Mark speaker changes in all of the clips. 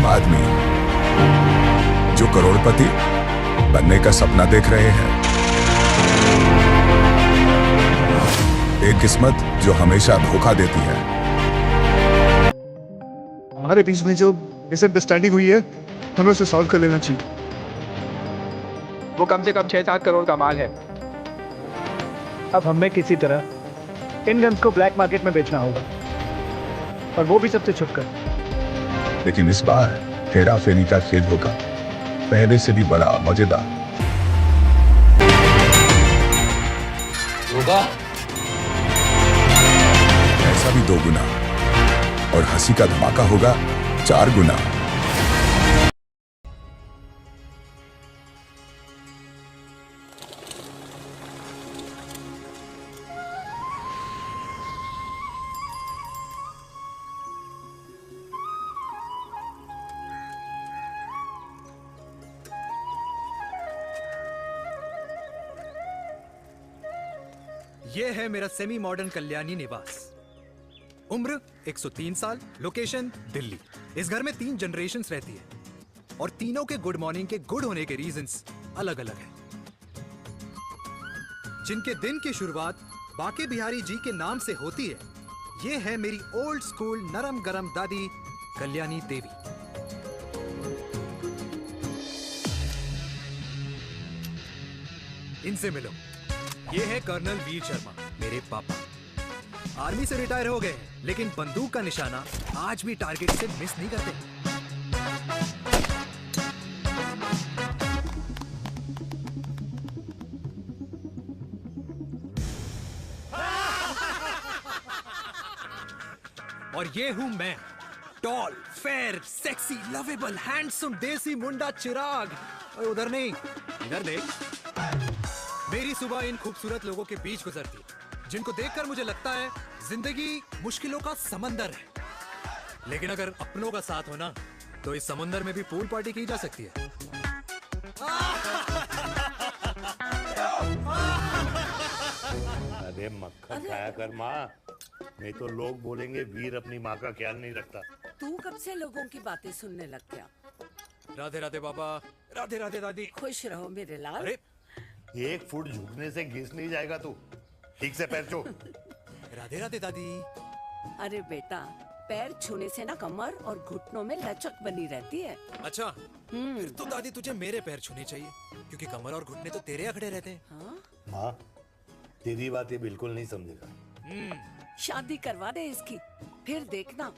Speaker 1: आदमी जो करोड़पति बनने का सपना देख रहे हैं, एक किस्मत जो हमेशा धोखा देती है।
Speaker 2: हमारे बीच में जो मिसअंडरस्टैंडिंग हुई है, हमें उसे सॉल्व कर लेना चाहिए।
Speaker 3: वो कम से कम 6-7 करोड़ का माल है।
Speaker 4: अब हमें किसी तरह इन गन्स को ब्लैक मार्केट में बेचना होगा, और वो भी सबसे छुपकर।
Speaker 1: लेकिन इस बार हेरा फेरी का खेल होगा, पहले से भी बड़ा मजेदार
Speaker 5: होगा।
Speaker 1: ऐसा भी 2 गुना, और हंसी का धमाका होगा 4 गुना।
Speaker 6: ये है मेरा सेमी मॉडर्न कल्याणी निवास। उम्र 103 साल, लोकेशन दिल्ली। इस घर में 3 जनरेशन्स रहती है और तीनों के गुड मॉर्निंग के गुड होने के रीजंस अलग अलग हैं। जिनके दिन की शुरुआत बाके बिहारी जी के नाम से होती है, ये है मेरी ओल्ड स्कूल नरम गरम दादी कल्याणी देवी। इनसे मिलो। ये है कर्नल वीर शर्मा, मेरे पापा। आर्मी से रिटायर हो गए, लेकिन बंदूक का निशाना आज भी टारगेट से मिस नहीं करते। और ये हूं मैं, tall, fair, sexy, lovable, handsome देसी मुंडा चिराग। उधर नहीं, इधर देख। मेरी सुबह इन खूबसूरत लोगों के बीच गुजरती है, जिनको देखकर मुझे लगता है जिंदगी मुश्किलों का समंदर है, लेकिन अगर अपनों का साथ हो ना, तो इस समंदर में भी पूल पार्टी की जा सकती है।
Speaker 5: अरे मक्खन खाया कर माँ, नहीं तो लोग बोलेंगे वीर अपनी माँ का ख्याल नहीं रखता।
Speaker 7: तू कब से लोगों की बातें सुनने लग गया?
Speaker 6: राधे राधे बाबा, राधे राधे दादी।
Speaker 7: खुश रहो मेरे लाल।
Speaker 6: अरे
Speaker 5: 1 फुट झुकने से घिस नहीं जाएगा तू, ठीक से पैर छू।
Speaker 6: राधे राधे दादी।
Speaker 7: अरे बेटा, पैर छूने से ना कमर और घुटनों में लचक बनी रहती है।
Speaker 6: अच्छा, फिर तो दादी तुझे मेरे पैर छूने चाहिए, क्योंकि कमर और घुटने तो तेरे अखड़े रहते हैं।
Speaker 7: हाँ?
Speaker 5: माँ, तेरी बात ये बिल्कुल नहीं समझेगा।
Speaker 7: शादी करवा दे इसकी, फिर देखना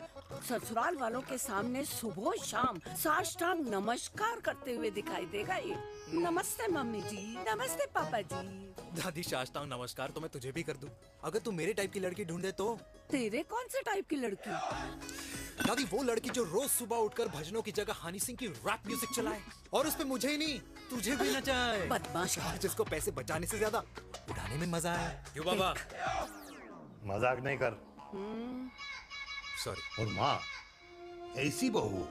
Speaker 7: ससुराल वालों के सामने सुबह शाम साष्टांग नमस्कार करते हुए दिखाई देगा ये। नमस्ते मम्मी जी, नमस्ते पापा जी।
Speaker 6: दादी, साष्टांग नमस्कार तो मैं तुझे भी कर दूं, अगर तू मेरे टाइप की लड़की ढूंढे तो।
Speaker 7: तेरे कौन से टाइप की लड़की?
Speaker 6: दादी, वो लड़की जो रोज सुबह उठकर भजनों की जगह हनी सिंह की रैप म्यूजिक चलाए, और उसपे मुझे ही नहीं तुझे भी नचाए।
Speaker 7: बदमाश।
Speaker 6: और जिसको पैसे बचाने से ज्यादा उड़ाने में मजा आए। क्यों बाबा?
Speaker 5: मजाक नहीं कर।
Speaker 6: सॉरी।
Speaker 5: और माँ, ऐसी बहू हो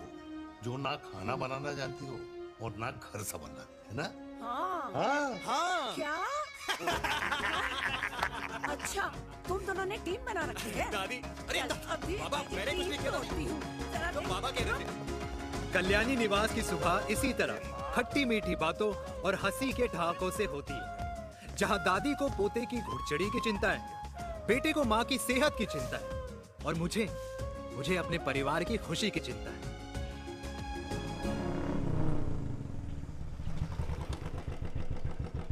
Speaker 5: जो ना खाना बनाना जानती हो और ना घर संभालना, है ना?
Speaker 7: हाँ।
Speaker 5: हाँ।
Speaker 6: हाँ।
Speaker 7: क्या? अच्छा, तुम दोनों ने टीम बना रखी है?
Speaker 6: दादी, अरे
Speaker 7: अभी
Speaker 6: बाबा, मैंने कुछ नहीं किया।
Speaker 7: तोड़ती हूँ। जरा
Speaker 6: तो
Speaker 7: देख।
Speaker 6: बाबा कह रहे थे। कल्याणी निवास की सुबह इसी तरह खट्टी मीठी बातों और हंसी के ठहाकों से होती है, जहां दादी को पोते की घुड़चड़ी की चिंता है, बेटे को माँ की सेहत की चिंता है, और मुझे अपने परिवार की खुशी की चिंता है।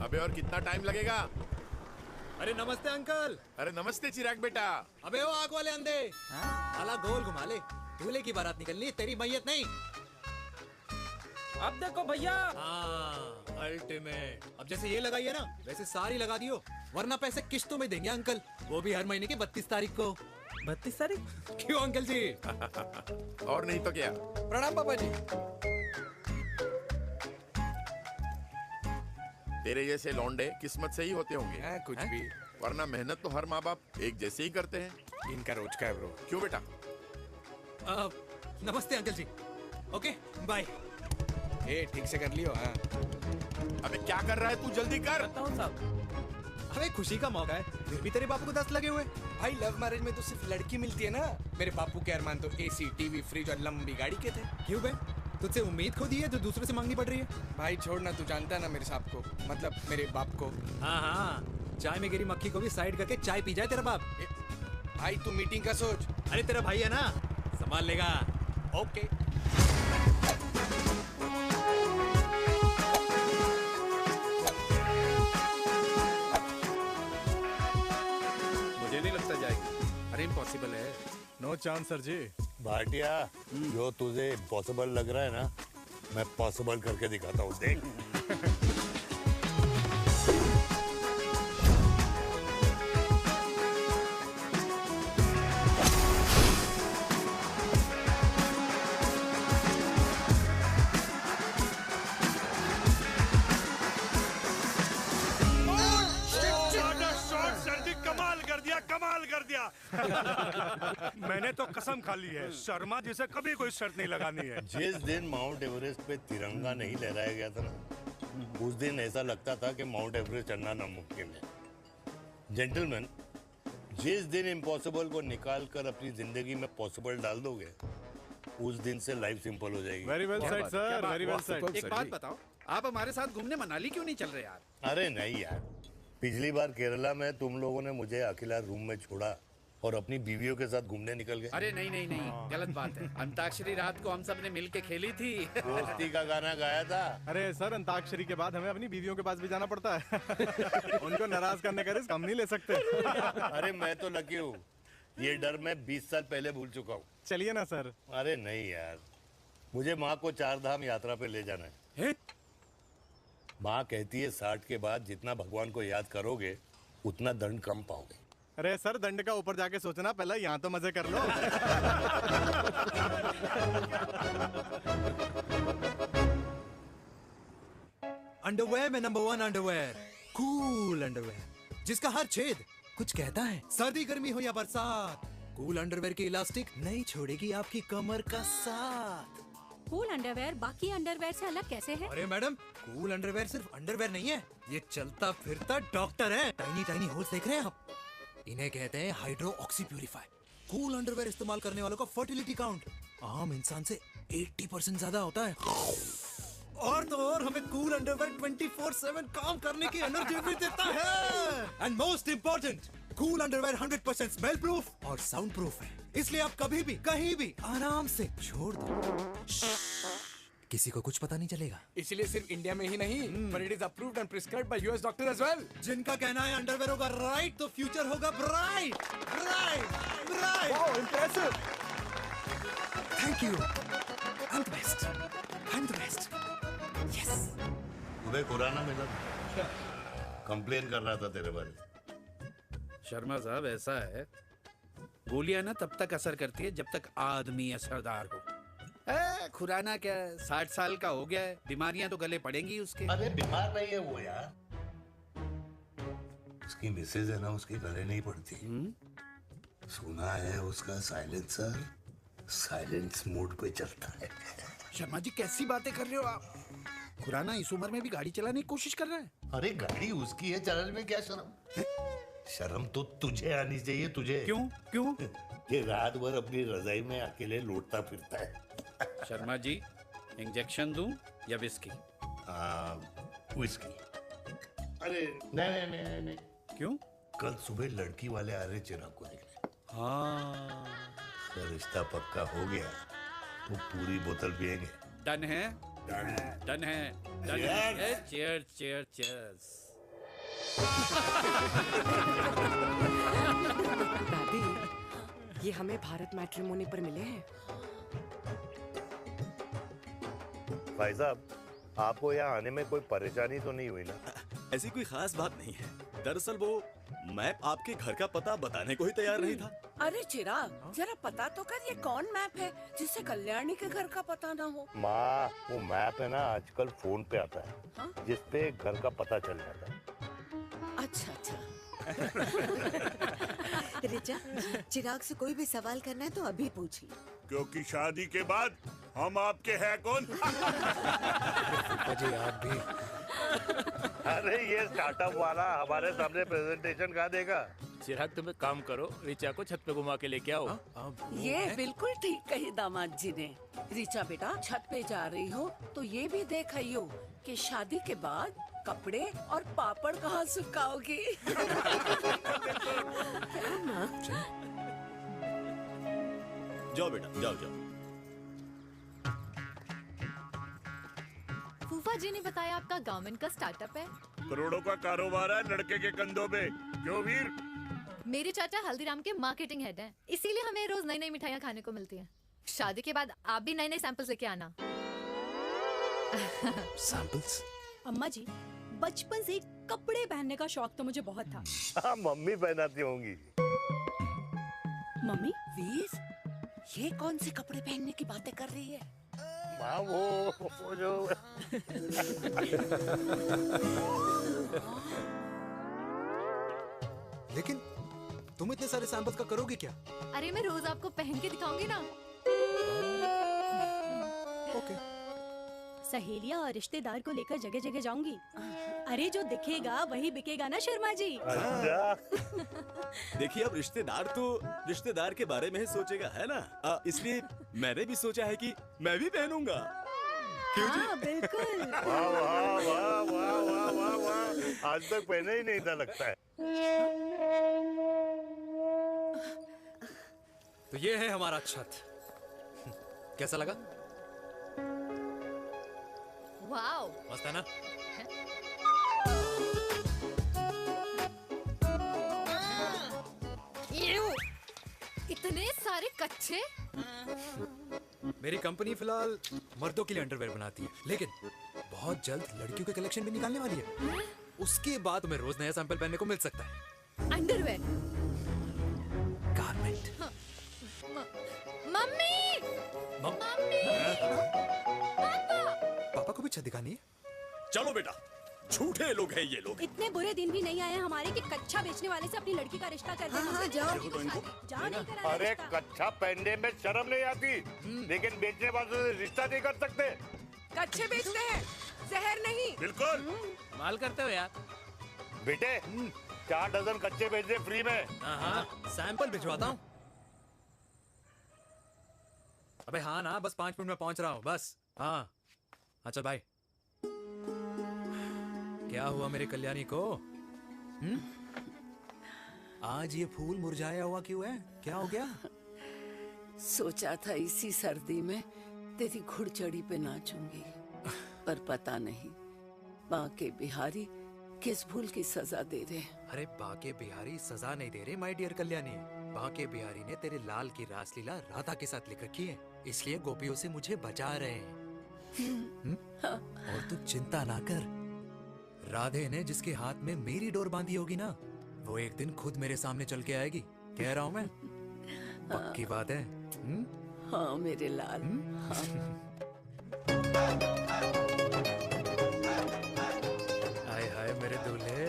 Speaker 8: अबे और कितना टाइम लगेगा?
Speaker 6: अरे नमस्ते अंकल।
Speaker 8: अरे नमस्ते चिराग बेटा।
Speaker 6: अबे वो आग वाले अंधे, साला गोल घुमा ले, दूल्हे की बारात निकलनी, तेरी मैयत नहीं।
Speaker 3: अब देखो भैया।
Speaker 6: हाँ, अल्टीमेट। अब जैसे ये लगाई है ना, वैसे सारी लगा दियो, वरना पैसे किश्तों में देंगे अंकल, वो भी हर महीने की 32 तारीख को।
Speaker 3: 32 तारीख?
Speaker 6: क्यों अंकल जी?
Speaker 8: और नहीं तो क्या।
Speaker 6: प्रणाम पापा जी।
Speaker 8: तेरे जैसे लौंडे किस्मत से ही होते होंगे।
Speaker 6: कुछ भी,
Speaker 8: वरना मेहनत तो हर माँ बाप एक जैसे ही करते हैं।
Speaker 6: इनका रोज का है ब्रो।
Speaker 8: क्यों बेटा?
Speaker 6: नमस्ते अंकल जी। Okay bye.
Speaker 3: ठीक से कर लियो। हाँ।
Speaker 8: अबे क्या कर रहा है तू? जल्दी कर।
Speaker 3: करता हूँ साहब।
Speaker 6: अरे खुशी का मौका है, फिर भी तेरे बापू को 10 लगे हुए।
Speaker 3: भाई लव मैरिज में तो सिर्फ लड़की मिलती है ना। मेरे बापू के अरमान तो एसी, टीवी, फ्रिज और लंबी गाड़ी के थे।
Speaker 6: क्यों बे? तुझसे उम्मीद खो दी है जो दूसरों से मांगनी पड़ रही है।
Speaker 3: भाई छोड़ना, तू जानता है ना मेरे साहब को, मतलब मेरे बाप को।
Speaker 6: हाँ हाँ, चाय में गिरी मक्खी को भी साइड करके चाय पी जाए तेरा बाप।
Speaker 3: भाई तू मीटिंग का सोच।
Speaker 6: अरे तेरा भाई है ना, संभाल लेगा।
Speaker 3: ओके।
Speaker 8: मुझे नहीं लगता जाएगी। अरे इम्पॉसिबल है।
Speaker 6: नो चांस सर जी।
Speaker 5: भाटिया, जो तुझे इम्पॉसिबल लग रहा है ना, मैं पॉसिबल करके दिखाता हूँ, देख।
Speaker 9: मैंने तो कसम खा ली है, शर्मा जी से कभी कोई शर्त नहीं लगानी है।
Speaker 5: जिस दिन माउंट एवरेस्ट पे तिरंगा नहीं लहराया गया था ना, उस दिन ऐसा लगता था कि माउंट एवरेस्ट चढ़ना नामुमकिन है। जेंटलमैन, जिस दिन इम्पॉसिबल को निकाल कर अपनी जिंदगी में पॉसिबल डाल दोगे, उस दिन से लाइफ सिंपल हो जाएगी।
Speaker 6: Very well said sir, very well said.
Speaker 8: एक बात बताओ, आप हमारे साथ घूमने मनाली क्यों नहीं चल रहे यार?
Speaker 5: अरे नहीं यार, पिछली बार केरला में तुम लोगों ने मुझे अकेला रूम में छोड़ा और अपनी बीवियों के साथ घूमने निकल गए।
Speaker 8: अरे नहीं नहीं नहीं, गलत बात है। अंताक्षरी रात को हम सब ने मिल के खेली थी।
Speaker 5: दोस्ती का गाना गाया था।
Speaker 6: अरे सर, अंताक्षरी के बाद हमें अपनी बीवियों के पास भी जाना पड़ता है। उनको नाराज करने का रिस्क हम नहीं ले सकते।
Speaker 5: अरे मैं तो लकी हूँ, ये डर मैं 20 साल पहले भूल चुका हूँ।
Speaker 6: चलिए ना सर।
Speaker 5: अरे नहीं यार, मुझे माँ को 4 धाम यात्रा पे ले जाना है। माँ कहती है 60 के बाद जितना भगवान को याद करोगे उतना दंड कम पाओगे।
Speaker 6: अरे सर, दंड का ऊपर जाके सोचना, पहले यहाँ तो मजे कर लो। अंडरवेयर में नंबर 1 अंडरवेयर, कूल अंडरवेयर, जिसका हर छेद कुछ कहता है। सर्दी गर्मी हो या बरसात, कूल अंडरवेयर की इलास्टिक नहीं छोड़ेगी आपकी कमर का साथ।
Speaker 10: कूल अंडरवेयर बाकी अंडरवेयर से अलग कैसे है?
Speaker 6: अरे मैडम, कूल अंडरवेयर सिर्फ अंडरवेयर नहीं है, ये चलता फिरता डॉक्टर है। टाइनी टाइनी होल्स देख रहे हैं आप? इन्हें कहते हैं hydro oxy purify. Cool underwear इस्तेमाल करने वालों का फर्टिलिटी काउंट आम इंसान से 80% ज्यादा होता है। और तो और हमें कूल अंडरवेयर 24/7 काम करने की एनर्जी भी देता है। And most important, cool underwear 100% smell proof और साउंड प्रूफ है, इसलिए आप कभी भी कहीं भी आराम से छोड़ दो, किसी को कुछ पता नहीं चलेगा।
Speaker 3: इसलिए सिर्फ इंडिया में ही नहीं, but it is approved and prescribed by US doctors as well.
Speaker 6: जिनका कहना है अंडरवेयर होगा राइट तो फ्यूचर होगा bright, bright, bright.
Speaker 3: Wow, impressive.
Speaker 6: Thank you. I'm the best. I'm the best. Yes.
Speaker 5: तुम्हें खुराना मिला था, कंप्लेन कर रहा था तेरे बारे में।
Speaker 8: शर्मा साहब, ऐसा है, गोलियां ना तब तक असर करती है जब तक आदमी असरदार हो। खुराना क्या, 60 साल का हो गया है, बीमारियां तो गले पड़ेंगी उसके।
Speaker 5: अरे बीमार नहीं है वो यार, उसकी मिसेज है ना, उसकी गले नहीं पड़ती। सुना है उसका साइलेंसर साइलेंस मोड पे चलता है।
Speaker 8: शर्मा जी, कैसी बातें कर रहे हो आप? खुराना इस उम्र में भी गाड़ी चलाने की कोशिश कर रहा है।
Speaker 5: अरे गाड़ी उसकी है, चलाने में क्या शर्म? शर्म तो तुझे आनी चाहिए, तुझे।
Speaker 8: क्यों क्यों?
Speaker 5: ये रात भर अपनी रजाई में अकेले लौटता फिरता है।
Speaker 8: शर्मा जी, इंजेक्शन दूं या विस्की?
Speaker 5: विस्की। अरे नहीं नहीं नहीं नहीं।
Speaker 8: क्यों?
Speaker 5: कल सुबह लड़की वाले आ रहे चिराग को देखने।
Speaker 8: हाँ,
Speaker 5: अगर रिश्ता पक्का हो गया तो पूरी बोतल पिएंगे।
Speaker 8: डन है, डन है, डन है। Cheer cheer cheers.
Speaker 11: दादी, ये हमें भारत मैट्रिमोनी पर मिले हैं।
Speaker 5: भाई साहब, आपको यहाँ आने में कोई परेशानी तो नहीं हुई ना?
Speaker 12: ऐसी कोई खास बात नहीं है। दरअसल वो मैप आपके घर का पता बताने को ही तैयार नहीं था।
Speaker 7: अरे चिराग, जरा पता तो कर, ये कौन मैप है जिससे कल्याणी के घर का पता ना हो?
Speaker 5: माँ, वो मैप है ना, आजकल फोन पे आता है।
Speaker 7: हाँ?
Speaker 5: जिसपे घर का पता चल जाता है।
Speaker 7: अच्छा अच्छा।
Speaker 11: रिचा, चिराग से कोई भी सवाल करना है तो अभी पूछिए।
Speaker 9: क्योंकि शादी के बाद हम आपके हैं कौन?
Speaker 6: अजय आप भी।
Speaker 5: अरे ये स्टार्टअप वाला हमारे सामने प्रेजेंटेशन कहाँ देगा?
Speaker 13: चिराग तुम एक काम करो, रिचा को छत पे घुमा के लेके आओ।
Speaker 7: ये बिल्कुल ठीक कही दामाद जी ने। रिचा बेटा, छत पे जा रही हो तो ये भी देख आइयो कि शादी के बाद कपड़े और पापड़ कहाँ सुखाओगी।
Speaker 12: जाओ बेटा, जाओ जाओ।
Speaker 14: फूफा जी ने बताया आपका गवर्नमेंट का स्टार्टअप है।
Speaker 5: करोड़ों का कारोबार है लड़के के कंधों पे। क्यों वीर?
Speaker 14: मेरे चाचा हल्दीराम के मार्केटिंग हेड हैं, इसीलिए हमें रोज नई नई मिठाइयाँ खाने को मिलती हैं। शादी के बाद आप भी नए नए सैंपल्स लेके आना।
Speaker 12: सैंपल्स?
Speaker 15: अम्मा जी, बचपन से ही कपड़े पहनने का शौक तो मुझे बहुत था।
Speaker 5: हाँ, मम्मी पहनाती होंगी।
Speaker 15: मम्मी?
Speaker 7: वीर, ये कौन से कपड़े पहनने की बातें कर रही है?
Speaker 5: माँ वो जो
Speaker 6: लेकिन तुम इतने सारे सैंपल्स का करोगे क्या?
Speaker 14: अरे मैं रोज आपको पहन के दिखाऊंगी ना।
Speaker 6: ओके।
Speaker 15: सहेलियां और रिश्तेदार को लेकर जगह जगह जाऊंगी। अरे जो दिखेगा वही बिकेगा ना शर्मा जी।
Speaker 12: देखिए अब रिश्तेदार तो रिश्तेदार के बारे में ही सोचेगा, है ना? इसलिए मैंने भी सोचा है कि मैं भी पहनूंगा। क्यों जी?
Speaker 15: हाँ बिल्कुल।
Speaker 5: वाह वाह वाह वाह वाह वाह वाह, आज तक पहने ही नहीं था लगता है।
Speaker 6: तो ये है हमारा छत। कैसा लगा?
Speaker 14: वाओ,
Speaker 6: मस्त है ना?
Speaker 14: इतने सारे कच्चे।
Speaker 6: मेरी कंपनी फिलहाल मर्दों के लिए अंडरवेयर बनाती है, लेकिन बहुत जल्द लड़कियों के कलेक्शन भी निकालने वाली है। उसके बाद तुम्हें रोज नया सैंपल पहनने को मिल सकता है।
Speaker 14: अंडरवेयर?
Speaker 6: गारमेंट।
Speaker 14: मम्मी! मम्मी!
Speaker 6: पापा को भी छत दिखानी है?
Speaker 12: चलो बेटा, झूठे लोग हैं ये लोग।
Speaker 15: इतने बुरे दिन भी नहीं आए हमारे कि कच्चा बेचने वाले से अपनी लड़की का रिश्ता कर दे।
Speaker 7: हाँ, जाओ।
Speaker 15: जाओ नहीं करा
Speaker 5: अरे
Speaker 15: रिश्ता।
Speaker 5: कच्चा पहनने में शर्म नहीं आती, लेकिन बेचने वालों से रिश्ता नहीं कर सकते।
Speaker 7: कच्चे बेचते हैं, जहर नहीं।
Speaker 5: बिल्कुल।
Speaker 13: माल करते हो यार।
Speaker 5: बेटे 4 डजन कच्चे बेच दे फ्री में।
Speaker 6: हाँ, सैंपल भिजवाता हूँ। अबे हाँ ना, बस 5 मिनट में पहुंच रहा हूँ बस। हाँ चल भाई। क्या हुआ मेरे कल्याणी को? आज ये फूल मुरझाया हुआ क्यों है? क्या हो गया?
Speaker 7: सोचा था इसी सर्दी में तेरी घुड़चड़ी पे नाचूंगी, पर पता नहीं बाके बिहारी किस भूल की सजा दे रहे।
Speaker 6: अरे बाके बिहारी सजा नहीं दे रहे माय डियर कल्याणी। बाके बिहारी ने तेरे लाल की रासलीला राधा के साथ लिख रखी है, इसलिए गोपियों से मुझे बचा रहे हैं। और तू चिंता ना कर, राधे ने जिसके हाथ में मेरी डोर बांधी होगी ना, वो एक दिन खुद मेरे सामने चल के आएगी। कह रहा हूँ मैं, पक्की बात है।
Speaker 7: हाँ मेरे लाल।
Speaker 6: हाय हाय मेरे दूल्हे,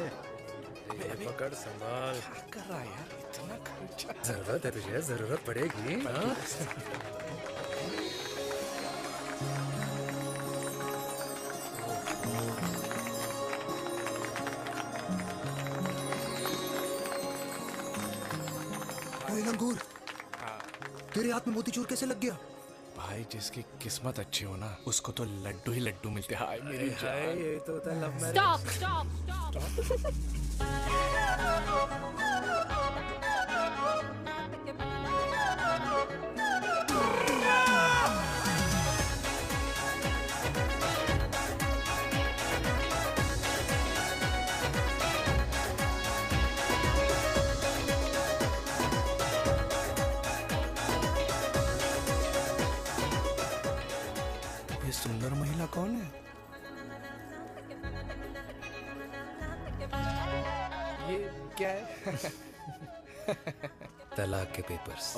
Speaker 6: ये पकड़ संभाल। क्या कर रहा है यार? इतना खर्चा। जरूरत है तुझे, जरूरत पड़ेगी। हाँ? लंगूर, तेरे हाथ में मोतीचूर कैसे लग गया?
Speaker 3: भाई जिसकी किस्मत अच्छी हो ना, उसको तो लड्डू ही लड्डू मिलते हैं। हाय मेरी जान।
Speaker 6: ये तो होता है love marriage.
Speaker 14: Stop stop stop.
Speaker 3: ये सुंदर महिला कौन है? ये क्या है?
Speaker 6: तलाक के पेपर्स।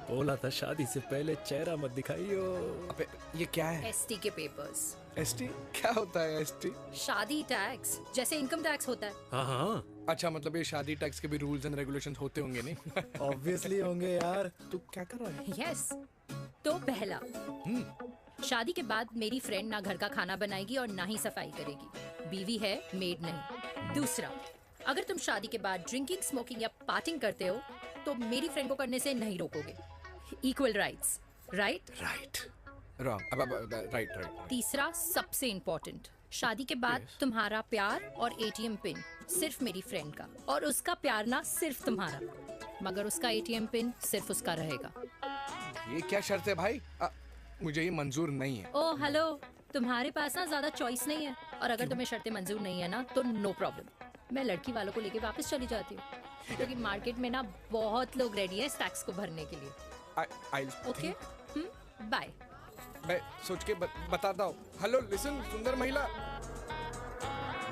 Speaker 6: बोला था शादी से पहले चेहरा मत दिखाइयो।
Speaker 3: अबे ये क्या है?
Speaker 10: एसटी के पेपर्स।
Speaker 3: एसटी क्या होता है? एसटी
Speaker 10: शादी टैक्स, जैसे इनकम टैक्स होता है।
Speaker 6: हाँ।
Speaker 3: अच्छा, मतलब ये शादी टैक्स के भी रूल्स एंड रेगुलेशंस होते होंगे नहीं?
Speaker 6: ऑब्वियसली होंगे यार। तू क्या कर रहा है?
Speaker 10: यस। तो पहला, शादी के बाद मेरी फ्रेंड ना घर का खाना बनाएगी और ना ही सफाई करेगी। बीवी है, मेड नहीं। दूसरा, अगर तुम शादी के बाद ड्रिंकिंग, स्मोकिंग या पार्टिंग करते हो तो मेरी फ्रेंड को करने से नहीं रोकोगे। Equal rights, right?
Speaker 3: Right, wrong, right.
Speaker 10: तीसरा, सबसे इम्पोर्टेंट, शादी के बाद तुम्हारा प्यार और एटीएम पिन सिर्फ मेरी फ्रेंड का, और उसका प्यार ना सिर्फ तुम्हारा, मगर उसका एटीएम पिन सिर्फ उसका रहेगा।
Speaker 3: ये क्या शर्त है भाई? मुझे ये मंजूर नहीं है।
Speaker 10: ओ हेलो, तुम्हारे पास ना ज्यादा चॉइस नहीं है, और अगर तुम्हें शर्तें मंजूर नहीं है ना तो नो प्रॉब्लम, मैं लड़की वालों को लेके वापस चली जाती हूँ, क्योंकि मार्केट में ना बहुत लोग रेडी हैं इस टैक्स को भरने के लिए। Okay, bye.
Speaker 3: मैं सोच के बताता हूँ। हेलो लिसन, सुंदर महिला,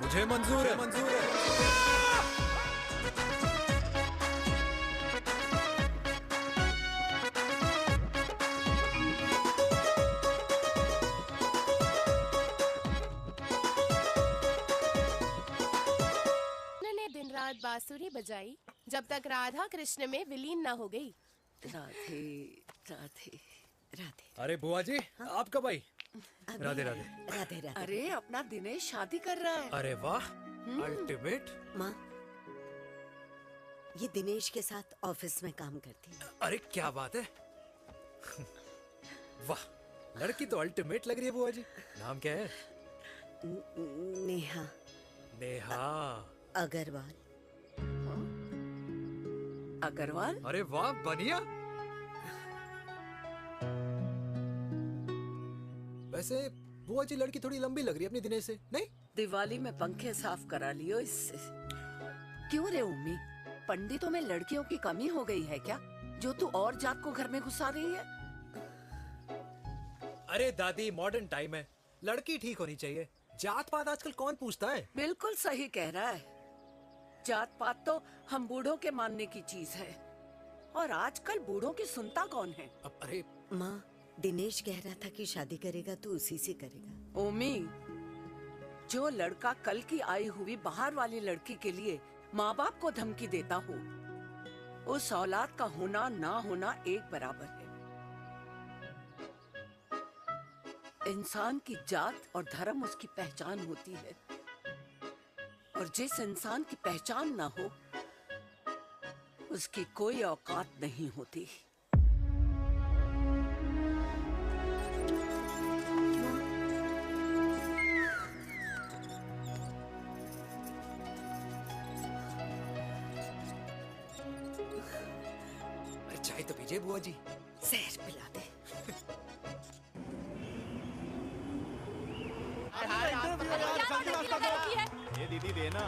Speaker 6: मुझे मंजूर है, मंजूर है।
Speaker 16: दिन रात बांसुरी बजाई जब तक राधा कृष्ण में विलीन न हो गई।
Speaker 7: राधे राधे राधे।
Speaker 6: अरे बुआ जी, आप कब आई? राधे राधे।
Speaker 7: राधे राधे। अरे अपना दिनेश शादी कर रहा है।
Speaker 6: अरे वाह, अल्टीमेट।
Speaker 17: माँ, ये दिनेश के साथ ऑफिस में काम करती है।
Speaker 6: अरे क्या बात है, वाह, लड़की तो अल्टीमेट लग रही है बुआ जी। नाम क्या है?
Speaker 17: नेहा।
Speaker 6: नेहा
Speaker 17: अग्रवाल।
Speaker 7: अग्रवाल?
Speaker 6: अरे वाह, बढ़िया। वैसे बुआ जी लड़की थोड़ी लंबी लग रही है अपनी दिनेश से, नहीं?
Speaker 7: दिवाली में पंखे साफ करा लियो इससे। क्यों रे उम्मी, पंडितों में लड़कियों की कमी हो गई है क्या, जो तू और जात को घर में घुसा रही है?
Speaker 6: अरे दादी, मॉडर्न टाइम है, लड़की ठीक होनी चाहिए। जात पात आजकल कौन पूछता है?
Speaker 7: बिल्कुल सही कह रहा है। जात पात तो हम बूढ़ों के मानने की चीज है, और आजकल बूढ़ों की सुनता कौन है?
Speaker 6: अरे
Speaker 17: माँ, दिनेश कह रहा था कि शादी करेगा तो उसी से करेगा।
Speaker 7: ओमी, जो लड़का कल की आई हुई बाहर वाली लड़की के लिए माँ बाप को धमकी देता हो, उस औलाद का होना ना होना एक बराबर है। इंसान की जात और धर्म उसकी पहचान होती है, और जिस इंसान की पहचान ना हो उसकी कोई औकात नहीं होती।
Speaker 6: अरे चाय तो पीजिए बुआ जी।
Speaker 17: जहर पिला दे।
Speaker 12: ये दीदी देना।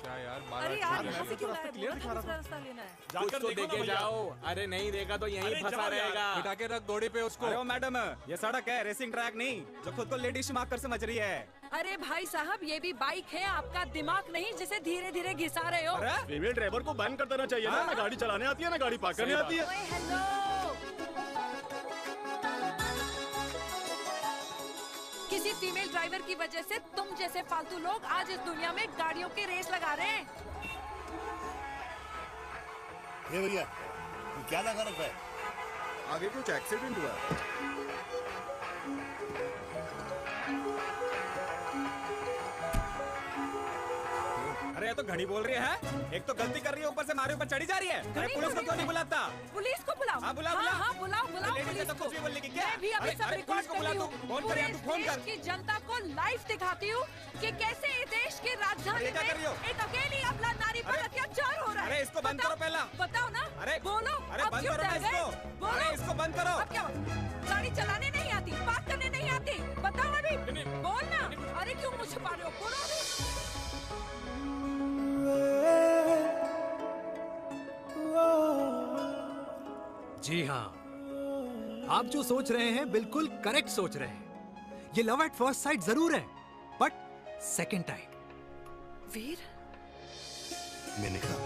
Speaker 9: क्या यार,
Speaker 18: अरे यार, यहाँ से क्यों लाए? दूसरा रास्ता लेना है।
Speaker 12: जाकर तो देखे जाओ। अरे नहीं देखा तो यहीं फंसा रहेगा।
Speaker 9: उठा के रख घोड़ी पे उसको।
Speaker 12: अरे मैडम, ये सड़क है, रेसिंग ट्रैक नहीं जो खुद को लेडीज मार्क कर समझ रही है।
Speaker 18: अरे भाई साहब, ये भी बाइक है, आपका दिमाग नहीं जिसे धीरे धीरे घिसा रहे हो।
Speaker 12: फीमेल ड्राइवर को बैन कर देना चाहिए ना गाड़ी चलाने आती है ना गाड़ी पार्क करने आती है।
Speaker 18: हेलो, किसी फीमेल ड्राइवर की वजह से तुम जैसे फालतू लोग आज इस दुनिया में गाड़ियों की रेस लगा रहे हैं।
Speaker 5: ये भैया, क्या लगा रखा है?
Speaker 9: आगे कुछ एक्सीडेंट हुआ है।
Speaker 12: अरे ये तो घड़ी बोल रही है, एक तो गलती कर रही है, ऊपर से हमारे ऊपर चढ़ी जा रही है। अरे पुलिस को क्यों नहीं बुलाता?
Speaker 18: पुलिस को बुलाओ।
Speaker 12: हाँ बुलाओ,
Speaker 18: हाँ, बुलाओ
Speaker 12: लेडीज तो कुछ भी बोलने की क्या?
Speaker 18: मैं भी अभी सब रिकॉर्ड कर रही हूँ।
Speaker 12: फोन कर, तू फोन कर।
Speaker 18: की जनता को लाइव दिखाती हूँ कि कैसे इस देश की राजधानी में एक अकेली अबला नारी पर अत्याचार हो रहा है।
Speaker 12: अरे इसको बंद करो पहला।
Speaker 18: बताओ ना।
Speaker 12: अरे
Speaker 18: बोलो।
Speaker 12: अरे बंद करो इसको। अरे इसको बंद करो।
Speaker 18: अब क्या गाड़ी चलाने नहीं आती, पार्क करने नहीं आती? बताओ अभी, बोल ना। अरे क्यों मुझे छुपा रहे हो, बोलो अभी।
Speaker 6: जी हाँ, आप जो सोच रहे हैं बिल्कुल करेक्ट सोच रहे हैं। ये लव एट फर्स्ट साइट जरूर है, बट सेकंड टाइम।
Speaker 7: वीर,
Speaker 5: मैंने कहा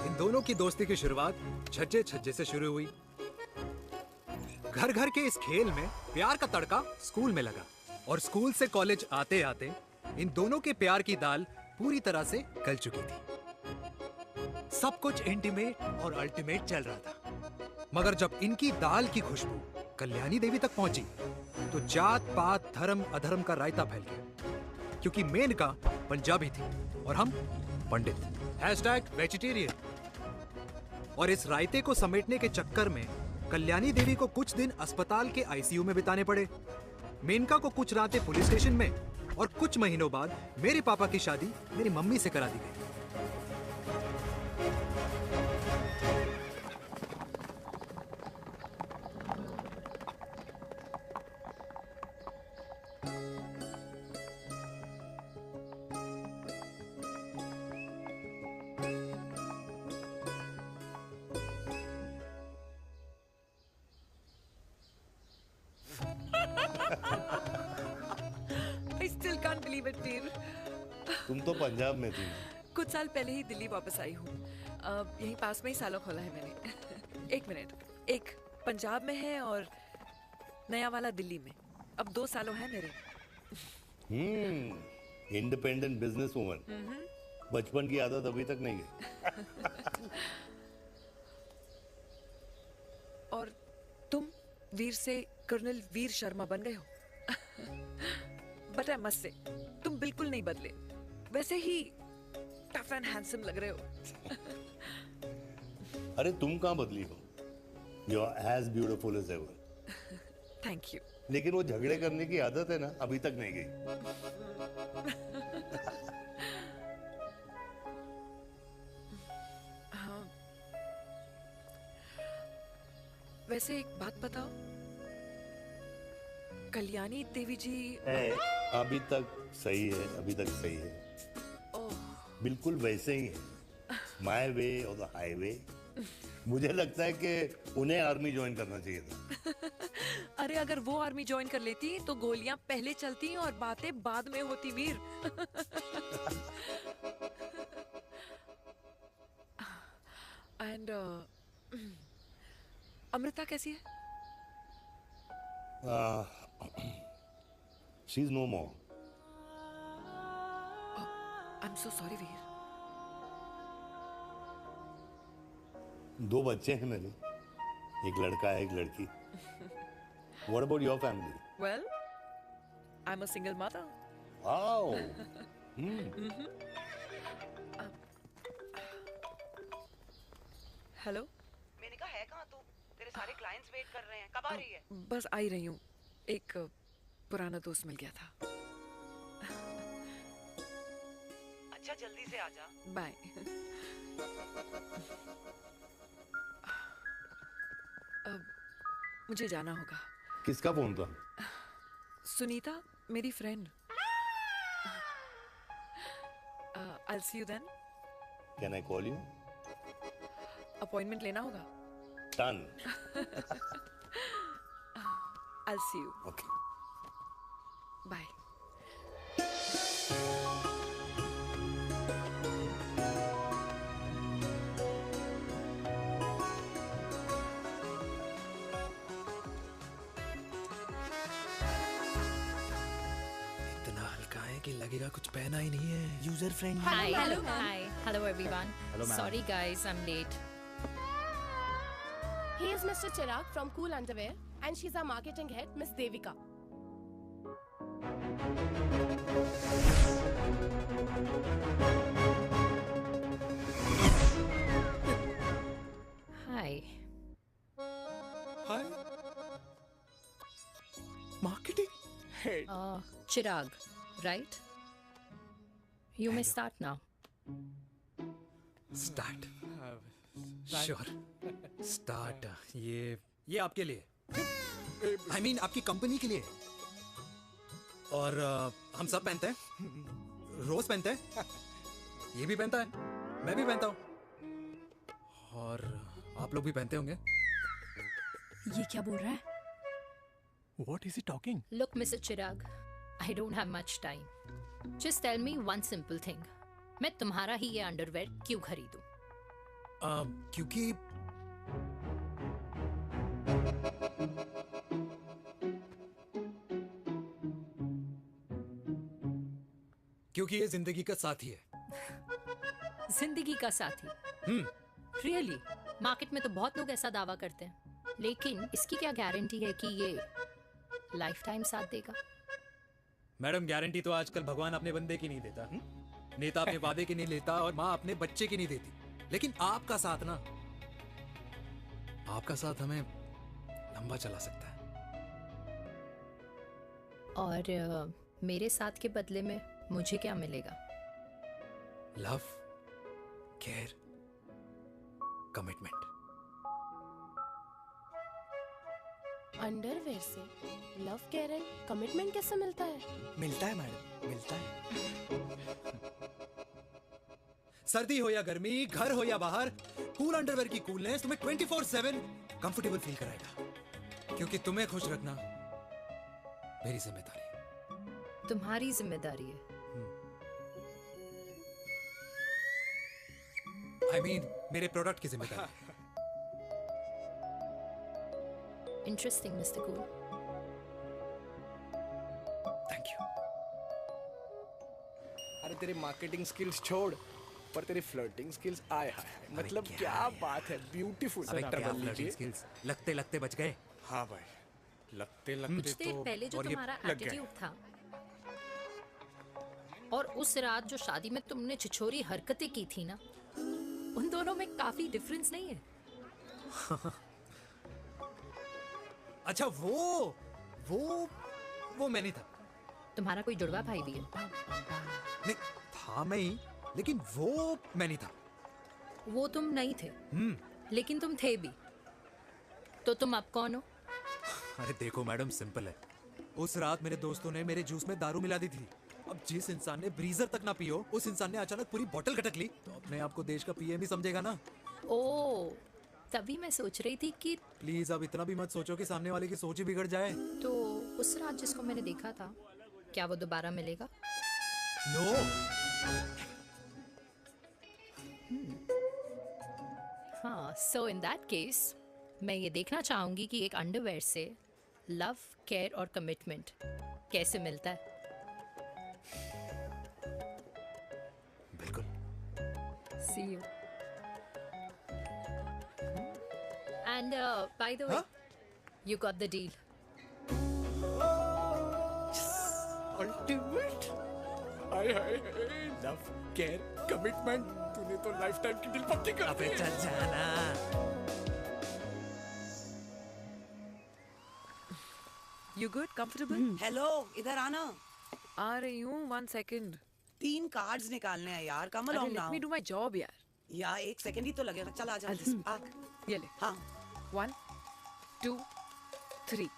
Speaker 6: इन दोनों की दोस्ती की शुरुआत छज्जे छज्जे से शुरू हुई। घर घर के इस खेल में प्यार का तड़का स्कूल में लगा। और स्कूल से कॉलेज आते आते इन दोनों के प्यार की दाल पूरी तरह से गल चुकी थी। सब कुछ इंटीमेट और अल्टीमेट चल रहा था, मगर जब इनकी दाल की खुशबू कल्याणी देवी तक पहुंची तो जात पात धर्म अधर्म का रायता फैल गया, क्योंकि मेनका पंजाबी थी और हम पंडित। #वेजिटेरियन। और इस रायते को समेटने के चक्कर में कल्याणी देवी को कुछ दिन अस्पताल के आईसीयू में बिताने पड़े। मेनका को कुछ रातें पुलिस स्टेशन में, और कुछ महीनों बाद मेरे पापा की शादी मेरी मम्मी से करा दी गई।
Speaker 18: I still can't believe it, वीर।
Speaker 5: तुम तो पंजाब में थी।
Speaker 18: कुछ साल पहले ही दिल्ली वापस आई हूँ। यहीं पास में ही सालों खोला है मैंने। एक मिनट, एक पंजाब में है और नया वाला दिल्ली में। अब 2 सालों है मेरे।
Speaker 5: Independent business woman. बचपन की आदत अभी तक नहीं गई।
Speaker 18: और तुम वीर से कर्नल वीर शर्मा बन गए हो। बट आई मस्ट से, तुम बिल्कुल नहीं बदले, वैसे ही टफ एंड हैंडसम लग रहे हो।
Speaker 5: अरे तुम कहाँ बदली हो? You are as beautiful as ever.
Speaker 18: Thank you.
Speaker 5: लेकिन वो झगड़े करने की आदत है ना, अभी तक नहीं गई।
Speaker 18: हाँ। वैसे एक बात बताओ, कल्याणी देवी जी
Speaker 5: अभी तक सही है, अभी तक सही है। बिल्कुल वैसे ही है, माय वे और द हाईवे। मुझे लगता है कि उन्हें आर्मी ज्वाइन करना चाहिए था।
Speaker 18: अरे अगर वो आर्मी ज्वाइन कर लेती तो गोलियां पहले चलती और बातें बाद में होती, वीर। एंड अमृता कैसी है?
Speaker 5: She is no more.
Speaker 18: I am so sorry Veer.
Speaker 5: 2 बच्चे हैं मेरे, एक लड़का है, एक लड़की। What about your family?
Speaker 18: Well, I'm a single mother.
Speaker 5: Wow.
Speaker 18: Hello.
Speaker 19: मैंने कहा है कहाँ तू? तेरे सारे क्लाइंट्स वेट कर रहे हैं, कब आ रही है?
Speaker 18: बस आ ही रही हूँ, एक पुराना दोस्त मिल गया था।
Speaker 19: अच्छा जल्दी से आ जा।
Speaker 18: बाय। अब मुझे जाना होगा।
Speaker 5: किसका फोन था?
Speaker 18: सुनीता, मेरी friend. I'll see you then.
Speaker 5: Can I call you?
Speaker 18: Appointment लेना होगा।
Speaker 5: Done.
Speaker 18: I'll see you.
Speaker 5: Okay.
Speaker 18: Bye.
Speaker 6: इतना हल्का है कि लगेगा कुछ पहना ही नहीं है। User friendly.
Speaker 10: Hi, hello everyone.
Speaker 12: Hello, ma'am.
Speaker 10: Sorry guys, I'm late.
Speaker 16: He is Mr. Chirag from Cool Underwear and she's our marketing head, Miss Devika.
Speaker 10: Hi.
Speaker 6: Hi. Marketing head.
Speaker 10: Chirag, right? You may start now.
Speaker 6: Start. Sure. Start. ये आपके लिए। I mean आपकी company के लिए। और हम सब पहनते हैं। रोज पहनते हैं। ये भी पहनता है। मैं भी पहनता हूँ। और आप लोग भी पहनते होंगे।
Speaker 15: ये क्या बोल रहा है?
Speaker 6: What is he talking?
Speaker 10: Look, Mr. Chirag, I don't have much time. Just tell me one simple thing. मैं तुम्हारा ही ये अंडरवेयर क्यों खरीदूं?
Speaker 6: क्योंकि क्योंकि ये जिंदगी का साथी है।
Speaker 10: जिंदगी का साथी? रियली? मार्केट में तो बहुत लोग ऐसा दावा करते हैं, लेकिन इसकी क्या गारंटी है कि ये लाइफ टाइम साथ देगा?
Speaker 6: मैडम, गारंटी तो आजकल भगवान अपने बंदे की नहीं देता, नेता अपने वादे की नहीं लेता, और माँ अपने बच्चे की नहीं देती। लेकिन आपका साथ ना, आपका साथ हमें लंबा चला सकता है।
Speaker 10: और मेरे साथ के बदले में मुझे क्या मिलेगा?
Speaker 6: Love, care, commitment.
Speaker 16: अंडरवेयर से लव, केयर एंड कमिटमेंट कैसे मिलता है?
Speaker 6: मिलता है मैडम, मिलता है। सर्दी हो या गर्मी, घर हो या बाहर, कूल अंडरवेयर की कूलनेस तुम्हें 24/7 कंफर्टेबल फील कराएगा। क्योंकि तुम्हें खुश रखना मेरी जिम्मेदारी है।
Speaker 10: तुम्हारी जिम्मेदारी है?
Speaker 6: I mean, मेरे प्रोडक्ट की जिम्मेदारी है।
Speaker 10: Interesting mister cool.
Speaker 6: Thank you.
Speaker 3: अरे तेरे मार्केटिंग स्किल्स छोड़, पर तेरी फ्लर्टिंग स्किल्स आए हाय, मतलब क्या बात है, ब्यूटीफुल।
Speaker 6: स्किल्स लगते लगते बच गए।
Speaker 3: हाँ भाई, लगते लगते
Speaker 10: कुछ देर पहले जो तुम्हारा एटीट्यूड था, और उस रात जो शादी में तुमने छिछोरी हरकतें की थी ना, उन दोनों में काफी डिफरेंस नहीं है?
Speaker 6: अच्छा, वो मैं नहीं था।
Speaker 10: तुम्हारा कोई जुड़वा भाई भी है?
Speaker 6: नहीं था मैं ही, लेकिन वो मैं नहीं था।
Speaker 10: वो तुम नहीं थे, लेकिन तुम थे भी। तो तुम अब कौन हो?
Speaker 6: अरे देखो मैडम, सिंपल है। उस रात मेरे दोस्तों ने मेरे जूस में दारू मिला दी थी। अब जिस इंसान ने ब्रीजर तक ना पियो, उस इंसान ने अचानक पूरी बोतल गटक ली, तो अपने आप को देश का पीएम ही समझेगा ना।
Speaker 10: ओ, तभी मैं सोच रही थी कि
Speaker 6: प्लीज अब इतना भी मत सोचो कि सामने वाले की सोच ही बिगड़ जाए।
Speaker 10: तो उस रात जिसको मैंने देखा था, क्या वो दोबारा मिलेगा?
Speaker 6: नो।
Speaker 10: हाँ, सो इन दैट केस मैं ये देखना चाहूंगी कि एक अंडरवेयर से लव, केयर और कमिटमेंट कैसे मिलता है।
Speaker 6: बिल्कुल।
Speaker 10: See you. And by the way, you got the deal.
Speaker 3: Ultimate. Hi hi, love, care, commitment, तूने तो लाइफ टाइम की डील पक्की कर दी।
Speaker 6: चल जाना।
Speaker 18: You good? Comfortable?
Speaker 19: हेलो, इधर आना।
Speaker 18: आ रही हूँ, 1 second.
Speaker 19: 3 कार्ड्स निकालने हैं यार, Kamal on
Speaker 18: Let
Speaker 19: now.
Speaker 18: me do my job यार.
Speaker 19: यार 1 सेकंड ही तो लगेगा, चल आ जा।
Speaker 18: ये ले.
Speaker 19: हाँ।
Speaker 18: 1, 2, 3.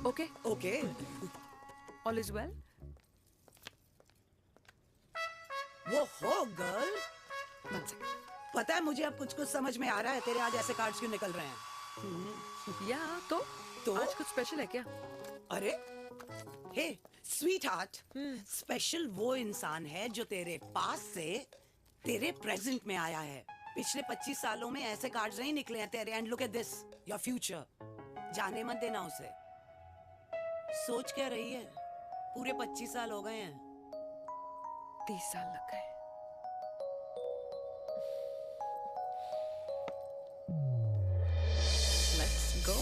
Speaker 18: Okay?
Speaker 19: Okay.
Speaker 18: All is well?
Speaker 19: वो हो गर्ल।
Speaker 18: 1 second.
Speaker 19: पता है मुझे अब कुछ कुछ समझ में आ रहा है, तेरे आज ऐसे कार्ड्स क्यों निकल रहे हैं।
Speaker 18: या तो आज कुछ स्पेशल है क्या?
Speaker 19: अरे हे स्वीट हार्ट, स्पेशल वो इंसान है जो तेरे पास से तेरे प्रेजेंट में आया है। पिछले 25 सालों में ऐसे कार्ड्स नहीं निकले हैं तेरे। And look at this, your future. जाने मत देना उसे। सोच क्या रही है, पूरे 25 साल हो गए हैं।
Speaker 18: 30 साल लग गए। Let's go.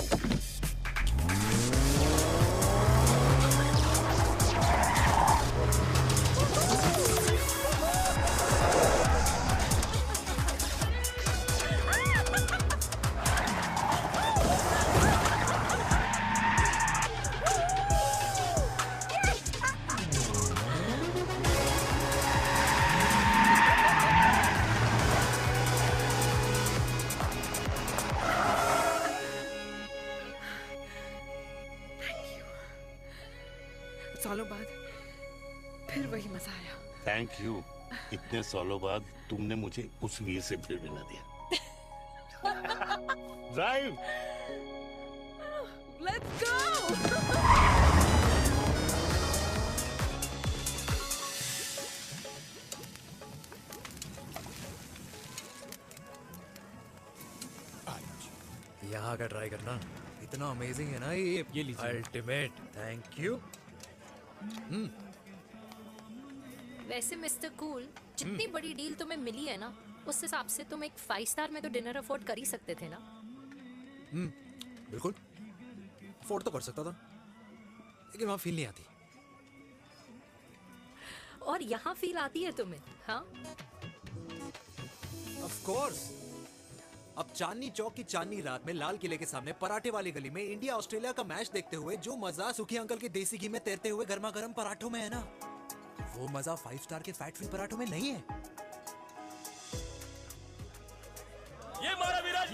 Speaker 18: सालों बाद फिर वही मजा आया।
Speaker 5: Thank you. इतने सालों बाद तुमने मुझे उस वीर से फिर मिला दिया। ड्राइव।
Speaker 18: Let's go.
Speaker 6: यहाँ का ट्राई करना, इतना अमेजिंग है ना ये लीजिए। अल्टीमेट। Thank you.
Speaker 10: वैसे मिस्टर कूल, जितनी बड़ी डील तुम्हें मिली है ना, उस हिसाब से तुम एक 5 स्टार में तो डिनर अफोर्ड कर ही सकते थे ना।
Speaker 6: बिल्कुल अफोर्ड तो कर सकता था, लेकिन वहां फील नहीं आती।
Speaker 10: और यहाँ फील आती है तुम्हें? हाँ,
Speaker 6: ऑफ कोर्स। अब चांदनी चौक की चांदनी रात में लाल किले के सामने पराठे वाली गली में इंडिया ऑस्ट्रेलिया का मैच देखते हुए जो मजा सुखी अंकल के देसी घी में तैरते हुए गर्मा गर्म पराठों में है ना, वो मजा 5 स्टार के फैट फ्री पराठों में नहीं है।
Speaker 12: ये मारा विराज,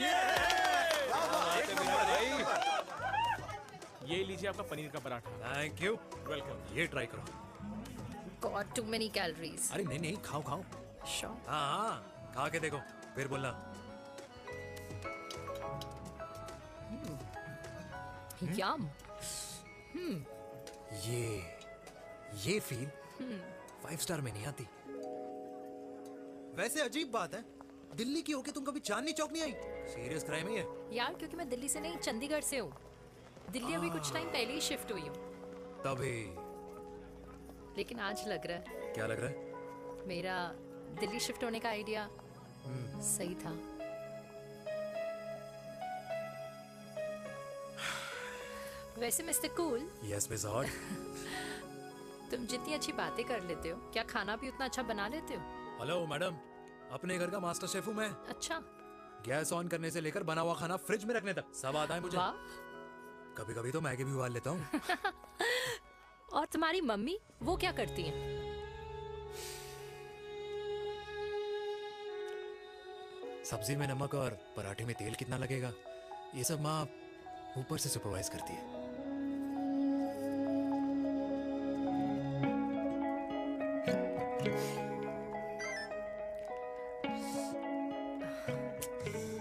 Speaker 12: ये लीजिए आपका पनीर का पराठा।
Speaker 6: Thank you,
Speaker 12: welcome.
Speaker 6: ये ट्राई करो।
Speaker 10: God, too many calories.
Speaker 6: अरे नहीं नहीं, खाओ खाओ।
Speaker 10: श्योर।
Speaker 6: हाँ, खा के देखो फिर बोलना।
Speaker 10: यम।
Speaker 6: ये फील 5 स्टार में नहीं आती। वैसे अजीब बात है, दिल्ली की होके तुम कभी चांदनी चौक नहीं आई? सीरियस क्राइम है ये।
Speaker 10: यार, क्योंकि मैं दिल्ली से नहीं, चंडीगढ़ से हूँ। दिल्ली अभी कुछ टाइम पहले ही शिफ्ट हुई हूँ।
Speaker 6: तभी।
Speaker 10: लेकिन आज लग रहा है,
Speaker 6: क्या लग रहा है?
Speaker 10: मेरा दिल्ली शिफ्ट होने का आइडिया सही था। वैसे mister cool,
Speaker 6: yes miss hot,
Speaker 10: तुम जितनी अच्छी बातें कर लेते हो, क्या खाना भी उतना अच्छा बना लेते हो?
Speaker 6: हेलो मैडम, अपने घर का मास्टर शेफ हूँ मैं।
Speaker 10: अच्छा।
Speaker 6: गैस ऑन करने से लेकर बना हुआ खाना फ्रिज में रखने तक सब आता है मुझे। कभी कभी तो मैगी भी उबाल लेता हूँ।
Speaker 10: और तुम्हारी मम्मी, वो क्या करती हैं?
Speaker 6: सब्जी में नमक और पराठे में तेल कितना लगेगा, ये सब माँ ऊपर से सुपरवाइज करती है।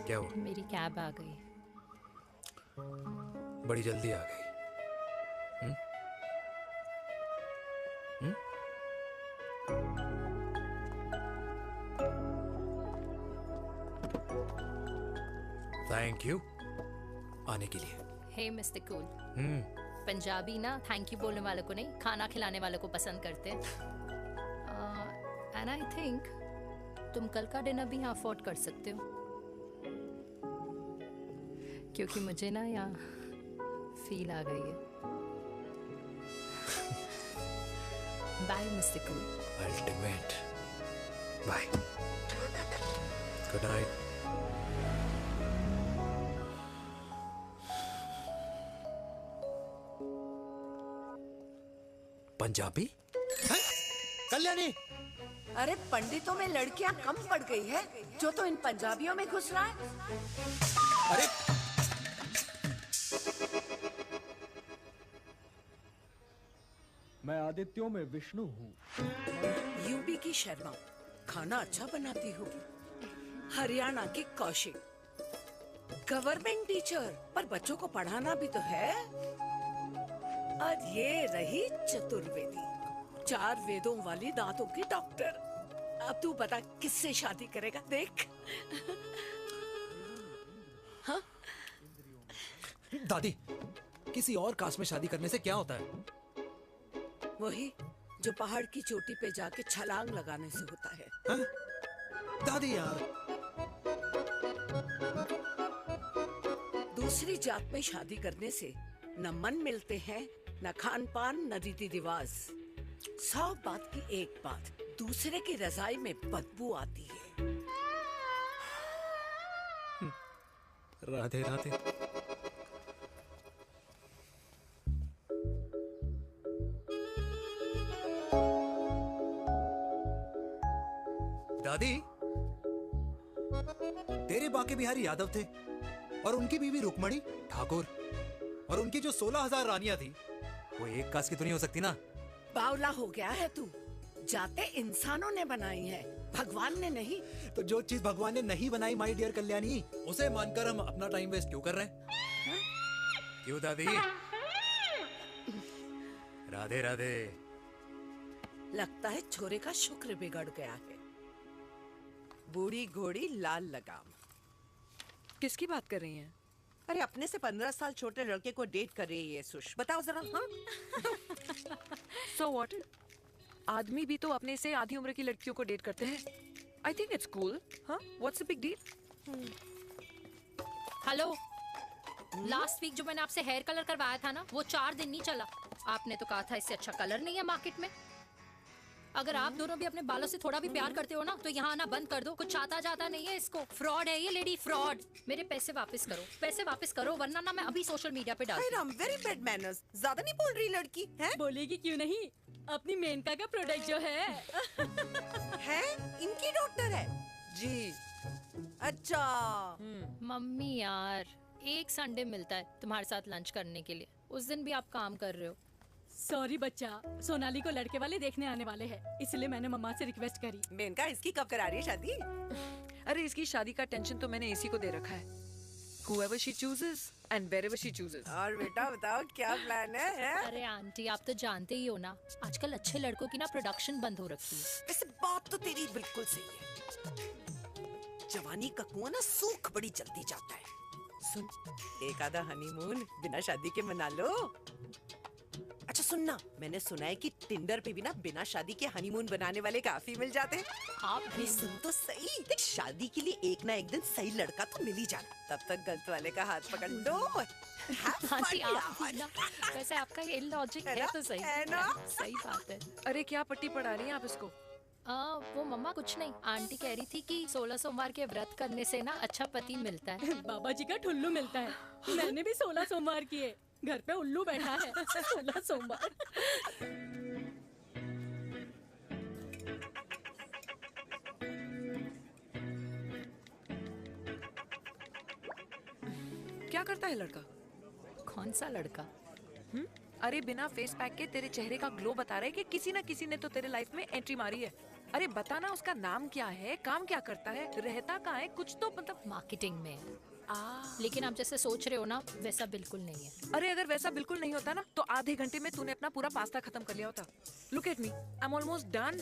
Speaker 6: क्या हुआ?
Speaker 10: मेरी कैब आ गई।
Speaker 6: बड़ी जल्दी आ गई। थैंक यू आने के लिए।
Speaker 10: हे मिस्टर कूल, पंजाबी ना थैंक यू बोलने वालों को नहीं, खाना खिलाने वालों को पसंद करते हैं। एंड आई थिंक तुम कल का डिनर भी यहाँ अफोर्ड कर सकते हो, क्योंकि मुझे ना यहाँ फील आ गई है। Bye mister cool.
Speaker 6: Ultimate. Bye. Good night. Punjabi? Kalyani!
Speaker 7: अरे पंडितों में लड़कियां कम पड़ गई है जो तो इन पंजाबियों में घुस रहा है।
Speaker 6: अरे
Speaker 20: मैं आदित्यों में विष्णु हूँ।
Speaker 7: यूपी की शर्मा, खाना अच्छा बनाती होगी। हरियाणा की कौशिक, गवर्नमेंट टीचर, पर बच्चों को पढ़ाना भी तो है। और ये रही चतुर्वेदी, 4 वेदों वाली दांतों की डॉक्टर। अब तू बता किससे शादी करेगा? देख। हाँ?
Speaker 6: दादी, किसी और कास्ट में शादी करने से क्या होता है?
Speaker 7: वही जो पहाड़ की चोटी पे जाके छलांग लगाने से होता है।
Speaker 6: हा? दादी यार,
Speaker 7: दूसरी जात में शादी करने से न मन मिलते हैं, न खान पान, न रीति रिवाज। 100 बात की एक बात, दूसरे की रजाई में बदबू आती है।
Speaker 6: राधे राधे। दादी, तेरे बाके बिहारी यादव थे और उनकी बीवी रुक्मणी ठाकुर, और उनकी जो 16,000 रानियां थी वो एक कास्ट की तो नहीं हो सकती ना?
Speaker 7: बावला हो गया है तू। जाते इंसानों ने बनाई है, भगवान ने नहीं।
Speaker 6: तो जो चीज भगवान ने नहीं बनाई माय डियर कल्याणी, उसे मानकर हम अपना टाइम वेस्ट क्यों कर रहे हैं? क्यों दादी? राधे राधे।
Speaker 7: लगता है छोरे का शुक्र बिगड़ गया है।
Speaker 18: बूढ़ी घोड़ी लाल लगाम। किसकी बात कर रही हैं?
Speaker 21: अरे अपने से 15 साल छोटे लड़के को डेट कर रही है सुष। बताओ जरा। हाँ?
Speaker 18: So what? आदमी भी तो अपने से आधी उम्र की लड़कियों को डेट करते हैं। I think it's cool. हाँ, what's the big deal?
Speaker 10: Hello, last week जो मैंने आपसे हेयर कलर करवाया था ना, वो 4 दिन नहीं चला। आपने तो कहा था इससे अच्छा कलर नहीं है मार्केट में। अगर आप दोनों भी अपने बालों से थोड़ा भी प्यार करते हो ना, तो यहाँ आना बंद कर दो। कुछ आता जाता नहीं है इसको। फ्रॉड है ये लेडी, फ्रॉड। मेरे पैसे वापस करो, पैसे वापस करो, वरना ना मैं अभी सोशल मीडिया पे डालती हूँ।
Speaker 21: Very bad manners. ज्यादा नहीं बोल रही लड़की है?
Speaker 15: बोलेगी क्यों नहीं? अपनी मेनका का प्रोडक्ट जो है
Speaker 21: इनकी डॉक्टर है
Speaker 18: जी।
Speaker 21: अच्छा।
Speaker 10: मम्मी यार, एक संडे मिलता है तुम्हारे साथ लंच करने के लिए, उस दिन भी आप काम कर रहे हो।
Speaker 15: सॉरी बच्चा, सोनाली को लड़के वाले देखने आने वाले हैं, इसलिए मैंने मम्मा से रिक्वेस्ट करी।
Speaker 21: मेनका, इसकी कब करा रही है शादी?
Speaker 18: अरे इसकी शादी का टेंशन तो मैंने इसी को दे रखा है। Whoever she chooses and wherever she chooses.
Speaker 21: और बेटा बताओ क्या प्लान है?
Speaker 10: अरे आंटी, आप तो जानते ही हो ना, आजकल अच्छे लड़कों की ना प्रोडक्शन बंद हो रखी है।
Speaker 21: वैसे बात तो तेरी बिल्कुल सही है। जवानी का कुआं ना सूख बड़ी जल्दी जाता है। सुन, एक आधा हनीमून बिना शादी के मना लो। अच्छा सुनना, मैंने सुना है कि टिंडर पे भी ना बिना शादी के हनीमून बनाने वाले काफी मिल जाते हैं।
Speaker 10: आप
Speaker 21: भी सुन तो सही, देख शादी के लिए एक ना एक दिन सही लड़का तो मिल ही जाना, तब तक गलत वाले का हाथ पकड़ लो।
Speaker 10: आंटी आप भी ना, वैसे आपका ये लॉजिक है तो सही है ना? सही बात है।
Speaker 18: अरे क्या पट्टी पढ़ा रही हैं आप इसको?
Speaker 10: वो मम्मा कुछ नहीं, आंटी कह रही थी कि 16 सोमवार के व्रत करने से ना अच्छा पति मिलता है।
Speaker 15: बाबा जी का ठुल्लू मिलता है। मैंने भी 16 सोमवार किए, घर पे उल्लू बैठा है। 16 सोमवार।
Speaker 18: क्या करता है लड़का?
Speaker 10: कौन सा लड़का?
Speaker 18: अरे बिना फेस पैक के तेरे चेहरे का ग्लो बता रहा है कि किसी ना किसी ने तो तेरे लाइफ में एंट्री मारी है। अरे बताना, उसका नाम क्या है, काम क्या करता है, रहता कहाँ है, कुछ तो मतलब।
Speaker 10: मार्केटिंग में। लेकिन आप जैसे सोच रहे हो ना, वैसा बिल्कुल नहीं है।
Speaker 18: अरे अगर वैसा बिल्कुल नहीं होता ना, तो आधे घंटे में तूने अपना पूरा पास्ता खत्म कर लिया होता। Look at me, I am almost done.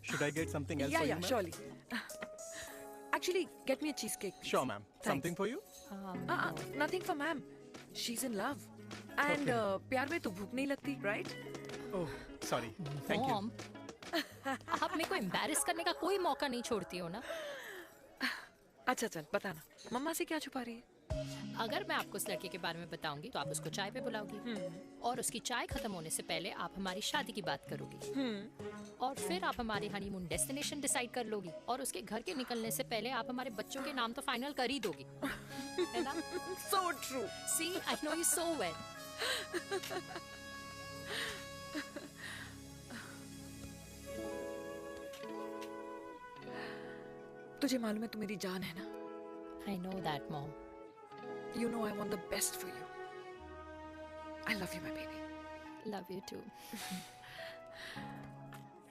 Speaker 12: Should I get something else
Speaker 18: Yeah,
Speaker 12: for
Speaker 18: yeah,
Speaker 12: you,
Speaker 18: surely. Actually, get me a cheesecake.
Speaker 12: Sure, ma'am.
Speaker 18: Thanks.
Speaker 12: Something for you?
Speaker 18: Nothing for ma'am. She's in love. And प्यार में तो भूख नहीं लगती, right?
Speaker 12: Oh, sorry. Thank you.
Speaker 10: Mom, आप मेरे को embarrass करने का कोई मौका नहीं छोड़ती हो ना।
Speaker 18: अच्छा चल बताना, मम्मा से क्या छुपा रही है?
Speaker 10: अगर मैं आपको उस लड़के के बारे में बताऊंगी तो आप उसको चाय पे बुलाओगी, और उसकी चाय खत्म होने से पहले आप हमारी शादी की बात करोगी, और फिर आप हमारे हनीमून डेस्टिनेशन डिसाइड कर लोगी, और उसके घर के निकलने से पहले आप हमारे बच्चों के नाम तो फाइनल कर ही दोगी, है ना?
Speaker 18: So true.
Speaker 10: See, I know you so well.
Speaker 18: तुझे मालूम है तू मेरी जान है ना?
Speaker 10: I know that, Mom.
Speaker 18: You know I want the best for you. I love you, my baby.
Speaker 10: Love you too.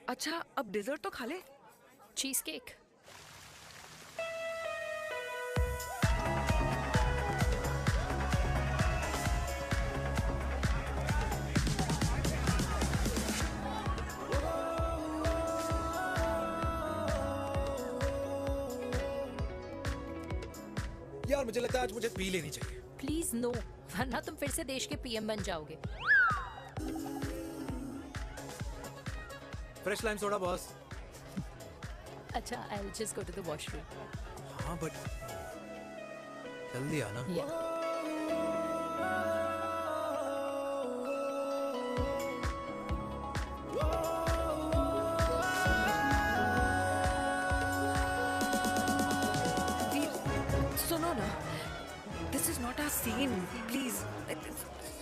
Speaker 18: अच्छा, अब डेजर्ट तो खा ले।
Speaker 10: Cheese cake.
Speaker 6: यार मुझे लगता है आज मुझे पी लेनी चाहिए।
Speaker 10: प्लीज नो, वरना तुम फिर से देश के पीएम बन जाओगे।
Speaker 6: Fresh lime soda boss.
Speaker 10: अच्छा, I'll just go to the washroom.
Speaker 6: हाँ बट जल्दी आना।
Speaker 18: सुनो ना, this is not our scene. Please,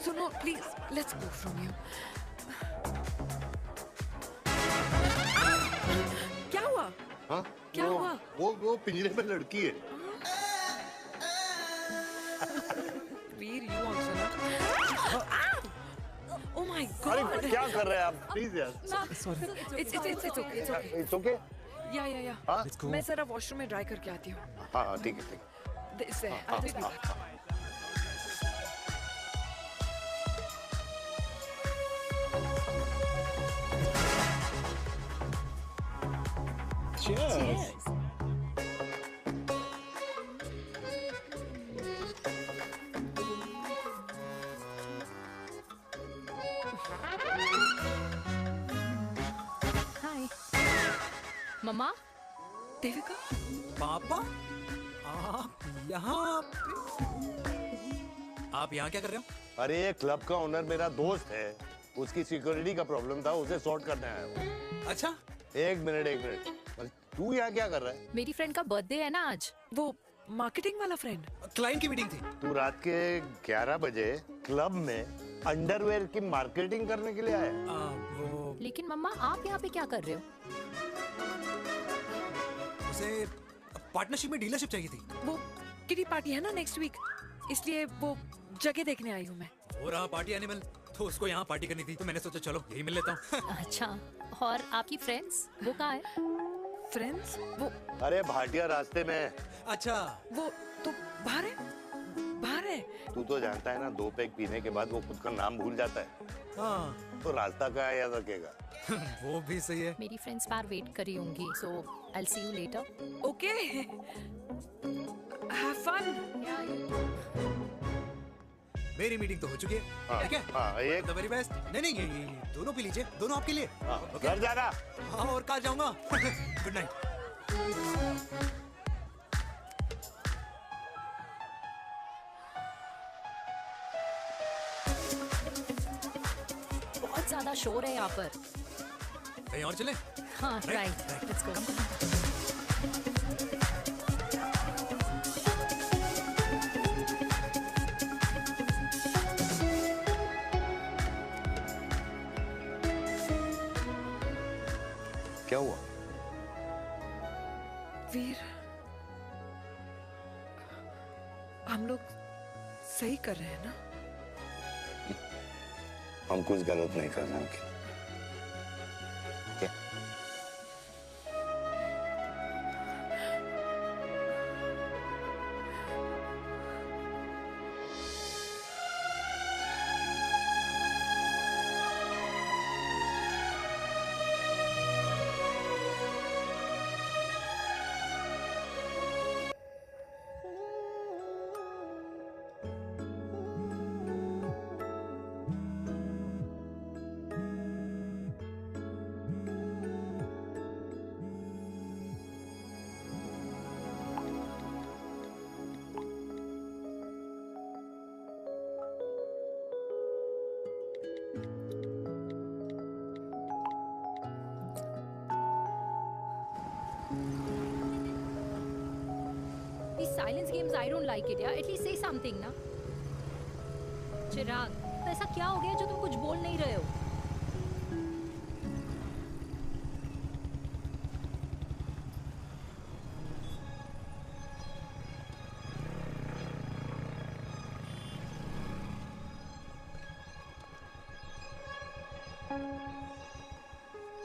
Speaker 18: सुनो please. Let's go from here. क्या हुआ?
Speaker 5: हाँ?
Speaker 18: क्या हुआ?
Speaker 5: वो पिंजरे में लड़की है।
Speaker 18: वीर, you also not. Oh my God!
Speaker 5: अरे क्या कर रहे हैं आप? Please यार।
Speaker 18: It's okay.
Speaker 5: It's okay?
Speaker 18: Yeah.
Speaker 5: हाँ?
Speaker 18: मैं जरा वॉशरूम में ड्राई करके आती हूँ।
Speaker 5: हाँ ठीक है।
Speaker 18: This है, I'll just be back.
Speaker 5: Cheers.
Speaker 10: मम्मा,
Speaker 18: देविका,
Speaker 6: पापा, आप यहाँ क्या कर रहे हो?
Speaker 5: अरे ये क्लब का ओनर मेरा दोस्त है, उसकी सिक्योरिटी का प्रॉब्लम था, उसे सॉर्ट करने आया हूँ।
Speaker 6: अच्छा,
Speaker 5: एक मिनट। अरे तू यहाँ क्या कर रहा है?
Speaker 10: मेरी फ्रेंड का बर्थडे है ना आज।
Speaker 18: वो मार्केटिंग वाला फ्रेंड,
Speaker 6: क्लाइंट की मीटिंग थी।
Speaker 5: तू रात के 11 बजे क्लब में अंडरवेयर की मार्केटिंग करने के लिए आया?
Speaker 10: लेकिन मम्मा आप यहाँ पे क्या कर रहे हो?
Speaker 6: उसे पार्टनरशिप में डीलरशिप चाहिए थी।
Speaker 18: वो किटी पार्टी है ना नेक्स्ट वीक, इसलिए वो जगह देखने आई हूँ मैं।
Speaker 6: हो रहा पार्टी एनिमल, तो उसको यहाँ पार्टी करनी थी, तो मैंने सोचा चलो यही मिल लेता हूँ।
Speaker 10: अच्छा, और आपकी फ्रेंड्स वो कहाँ है?
Speaker 18: फ्रेंड्स वो
Speaker 5: अरे भाटिया रास्ते में।
Speaker 6: अच्छा,
Speaker 18: वो तो बाहर है, बाहर है।
Speaker 5: तू तो जानता है ना, 2 पैक पीने के बाद वो खुद का नाम भूल जाता है।
Speaker 6: हाँ।
Speaker 5: तो रास्ता क्या याद रखेगा?
Speaker 6: वो भी सही है।
Speaker 10: मेरी फ्रेंड्स बाहर वेट कर रही होंगी, so I will see you later.
Speaker 18: Okay, have fun.
Speaker 6: मेरी मीटिंग तो हो चुकी है।
Speaker 5: हाँ,
Speaker 6: क्या?
Speaker 5: हाँ, एक
Speaker 6: द वेरी बेस्ट। नहीं, ये दोनों पी लीजिए, दोनों आपके लिए।
Speaker 5: घर जाना।
Speaker 6: हाँ, और कहाँ जाऊंगा? Good night.
Speaker 10: बहुत ज्यादा शोर है यहाँ पर।
Speaker 6: कहीं और चले?
Speaker 10: हाँ, राइट, लेट्स गो।
Speaker 5: क्या हुआ?
Speaker 18: वीर, हम लोग सही कर रहे हैं ना?
Speaker 5: हम कुछ गलत नहीं कर रहे हैं। क्या?
Speaker 10: These silence games, I don't like it, यार. At least say something, ना. चिराग, तो ऐसा क्या हो गया जो तुम कुछ बोल नहीं रहे हो?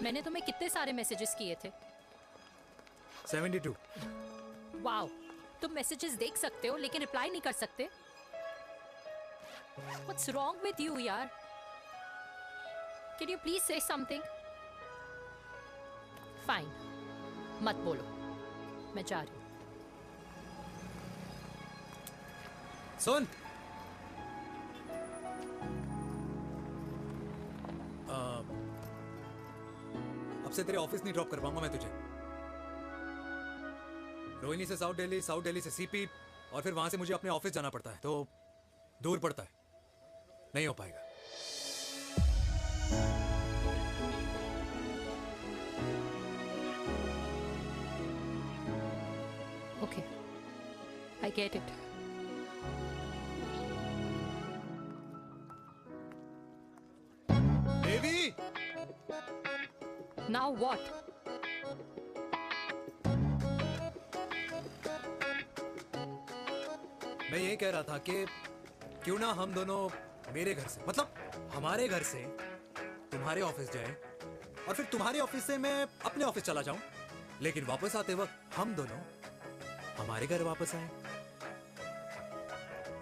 Speaker 10: मैंने तुम्हें कितने सारे मैसेजेस किए थे?
Speaker 6: 72।
Speaker 10: वाओ, तुम मैसेजेस देख सकते हो लेकिन रिप्लाई नहीं कर सकते? What's wrong with you, यार? Can you please say something? Fine, मत बोलो, मैं जा रही हूँ।
Speaker 6: सुन, अब से तेरे ऑफिस नहीं ड्रॉप कर पाऊंगा मैं तुझे। रोहिणी से साउथ दिल्ली से सीपी, और फिर वहां से मुझे अपने ऑफिस जाना पड़ता है, तो दूर पड़ता है, नहीं हो पाएगा।
Speaker 10: Okay, I get it.
Speaker 6: Devi!
Speaker 10: Now what?
Speaker 6: मैं ये कह रहा था कि क्यों ना हम दोनों मेरे घर से, मतलब हमारे घर से तुम्हारे ऑफिस जाएं, और फिर तुम्हारे ऑफिस से मैं अपने ऑफिस चला जाऊं, लेकिन वापस आते वक्त हम दोनों हमारे घर वापस आए।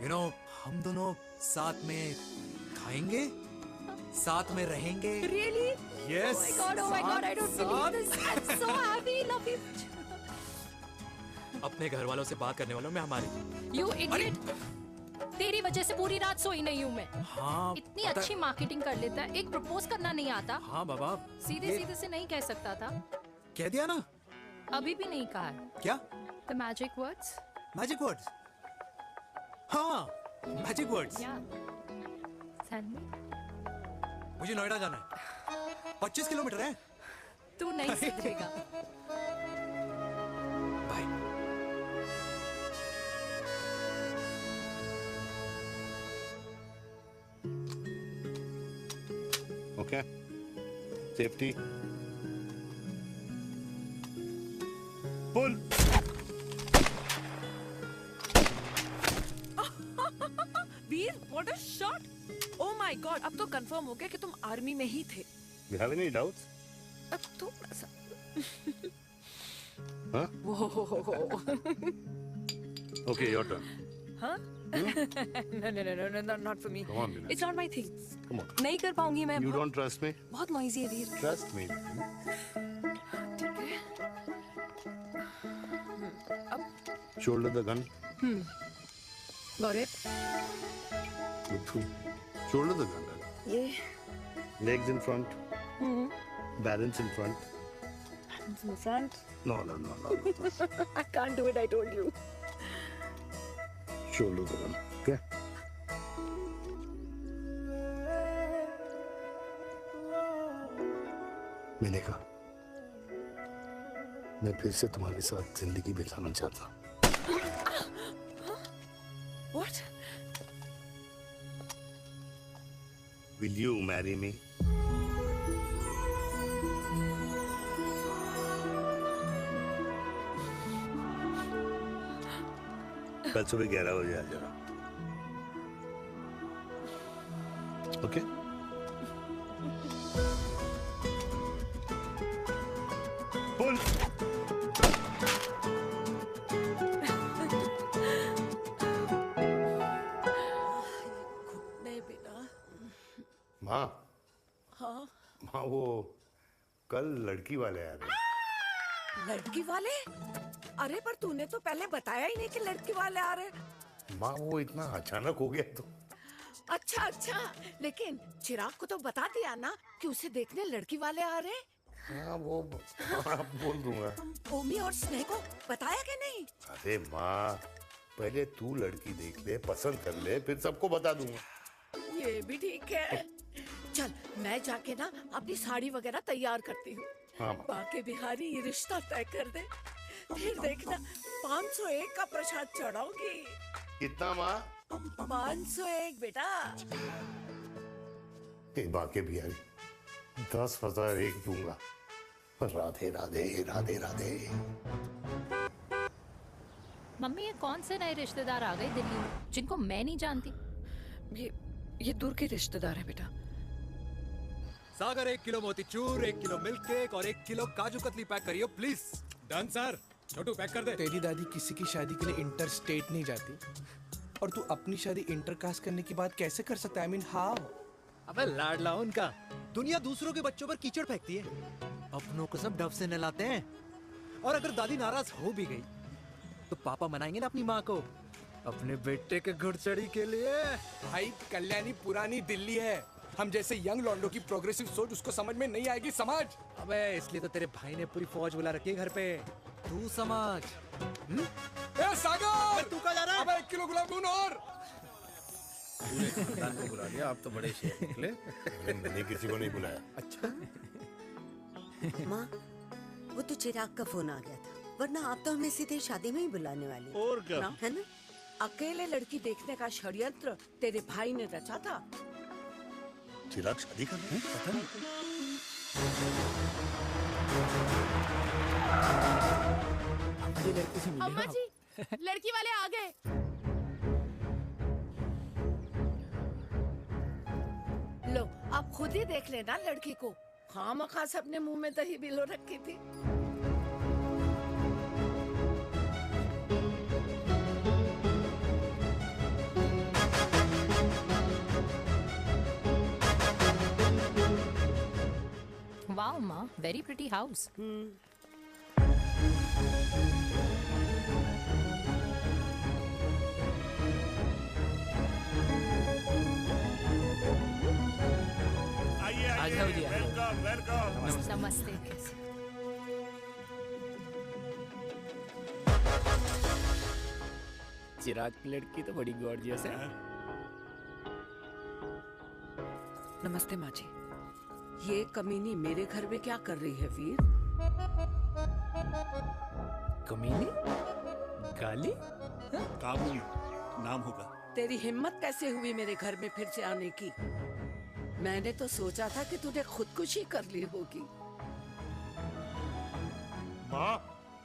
Speaker 6: You know, हम दोनों साथ में खाएंगे, साथ में रहेंगे।
Speaker 10: Really?
Speaker 6: Yes.
Speaker 10: Oh my God, I don't believe this. I'm so happy, love you.
Speaker 12: अपने घर वालों से बात करने वालों में हमारी।
Speaker 10: You idiot! तेरी वजह से पूरी रात सोई नहीं हूँ मैं।
Speaker 6: हाँ,
Speaker 10: इतनी अच्छी मार्केटिंग कर लेता है, एक प्रपोज करना नहीं आता।
Speaker 6: हाँ बाबा,
Speaker 10: सीधे से नहीं कह सकता था।
Speaker 6: कह दिया ना,
Speaker 10: अभी भी नहीं कहा है।
Speaker 6: क्या?
Speaker 10: The magic words?
Speaker 6: Magic words? हाँ, मैजिक वर्ड्स।
Speaker 10: Tell me.
Speaker 6: मुझे नोएडा जाना है। 25 किलोमीटर है।
Speaker 10: तू नहीं सीखेगा।
Speaker 5: Okay. Safety. Pull.
Speaker 18: Veer, what a shot! Oh my God, अब तो कंफर्म हो गया कि तुम आर्मी में ही थे।
Speaker 5: You have any doubts?
Speaker 18: अब थोड़ा सा।
Speaker 5: Huh?
Speaker 18: Whoa.
Speaker 5: Okay, your turn.
Speaker 18: हाँ? No, not for me.
Speaker 5: Come on, Meena.
Speaker 18: It's not my thing.
Speaker 5: Come on.
Speaker 18: नहीं कर पाऊंगी मैं।
Speaker 5: You don't trust me?
Speaker 18: बहुत noisy है वीर।
Speaker 5: Trust me. Shoulder the gun.
Speaker 18: Got it.
Speaker 5: Look through. Shoulder the gun.
Speaker 18: ये।
Speaker 5: Legs in front. Balance in front.
Speaker 18: In front.
Speaker 5: No.
Speaker 18: I can't do it. I told you.
Speaker 5: Shoulder the gun. Okay. मैंने कहा मैं फिर से तुम्हारे साथ जिंदगी बिताना चाहता।
Speaker 18: What?
Speaker 5: Will you marry me? कल सुबह 11 बजे आ जाना। ओके? पुल।
Speaker 7: नहीं बेटा।
Speaker 5: माँ,
Speaker 7: हाँ।
Speaker 5: माँ वो कल लड़की वाले आ रहे।
Speaker 7: लड़की वाले? अरे पर तूने तो पहले बताया ही नहीं कि लड़की वाले आ रहे।
Speaker 5: माँ वो इतना अचानक हो गया तो।
Speaker 7: अच्छा, लेकिन चिराग को तो बता दिया ना कि उसे देखने लड़की वाले आ रहे।
Speaker 5: हाँ वो बोल दूंगा।
Speaker 7: ओमी और स्नेह को बताया कि नहीं?
Speaker 5: अरे माँ पहले तू लड़की देख ले, पसंद कर ले, फिर सबको बता दूंगा।
Speaker 7: ये भी ठीक है। चल मैं जाके ना अपनी साड़ी वगैरह तैयार करती हूँ।
Speaker 5: हाँ।
Speaker 7: बाके बिहारी ये रिश्ता तय कर दे, फिर देखना 501 का प्रसाद चढ़ाऊंगी।
Speaker 5: कितना माँ?
Speaker 7: 501 बेटा।
Speaker 5: बाके बिहारी 10,001 दूंगा। राधे राधे राधे राधे।
Speaker 10: मम्मी ये कौन से नए रिश्तेदार आ गए दिल्ली में जिनको मैं नहीं जानती?
Speaker 18: ये दूर के रिश्तेदार है बेटा।
Speaker 6: सागर 1 किलो मोतीचूर, 1 किलो मिल्क केक और 1 किलो काजू कतली पैक करियो please. Done sir. Chhotu pack कर दे।
Speaker 3: तेरी दादी किसी की शादी के लिए इंटर स्टेट नहीं जाती और तू अपनी शादी इंटर कास्ट करने की बात कैसे कर सकता है? I mean how?
Speaker 6: अबे लाडला उनका। दुनिया दूसरों के बच्चों पर कीचड़ फेंकती है, अपनों को सब डब से नहलाते हैं। और अगर दादी नाराज हो भी गई तो पापा मनाएंगे ना अपनी माँ को अपने बेटे के घुड़चढ़ी के लिए।
Speaker 3: भाई कल्याणी पुरानी दिल्ली है, हम जैसे यंग लॉन्डो की प्रोग्रेसिव सोच उसको समझ में नहीं आएगी। समझ?
Speaker 6: अबे इसलिए तो तेरे भाई ने पूरी फौज बुला रखी है घर पे, तू समझ।
Speaker 3: ए सागर,
Speaker 6: तू कहाँ जा रहा है?
Speaker 3: अबे 1 किलो गुलाब जामुन और।
Speaker 8: पूरे खानदान को बुला लिया, आप तो बड़े शेर निकले।
Speaker 5: मैंने किसी को नहीं बुलाया।
Speaker 3: अच्छा।
Speaker 17: माँ वो तो चिराग का फोन आ गया था, वरना आप तो हमें सीधे शादी में ही बुलाने वाले।
Speaker 5: और क्या?
Speaker 17: है ना?
Speaker 7: अकेले लड़की देखने का षड्यंत्र तेरे भाई ने रचा था।
Speaker 5: चिराग शादी कर रहे हैं? पता नहीं।
Speaker 16: अम्मा जी, लड़की वाले आ गए।
Speaker 7: लो अब खुद ही देख लेना लड़की को। खामखा से अपने मुंह में दही बिलो रखी थी।
Speaker 10: वाओ माँ, वेरी प्रिटी हाउस।
Speaker 5: आइए
Speaker 10: आ जाओ जी, आ जाओ।
Speaker 5: Welcome welcome.
Speaker 10: नमस्ते।
Speaker 13: चिराग की लड़की तो बड़ी गॉर्जियस है।
Speaker 18: नमस्ते माँ जी।
Speaker 7: ये कमीनी मेरे घर में क्या कर रही है वीर?
Speaker 13: कमीनी? गाली?
Speaker 9: काबुल नाम होगा।
Speaker 7: तेरी हिम्मत कैसे हुई मेरे घर में फिर से आने की? मैंने तो सोचा था कि तूने खुदकुशी कर ली होगी।
Speaker 5: माँ,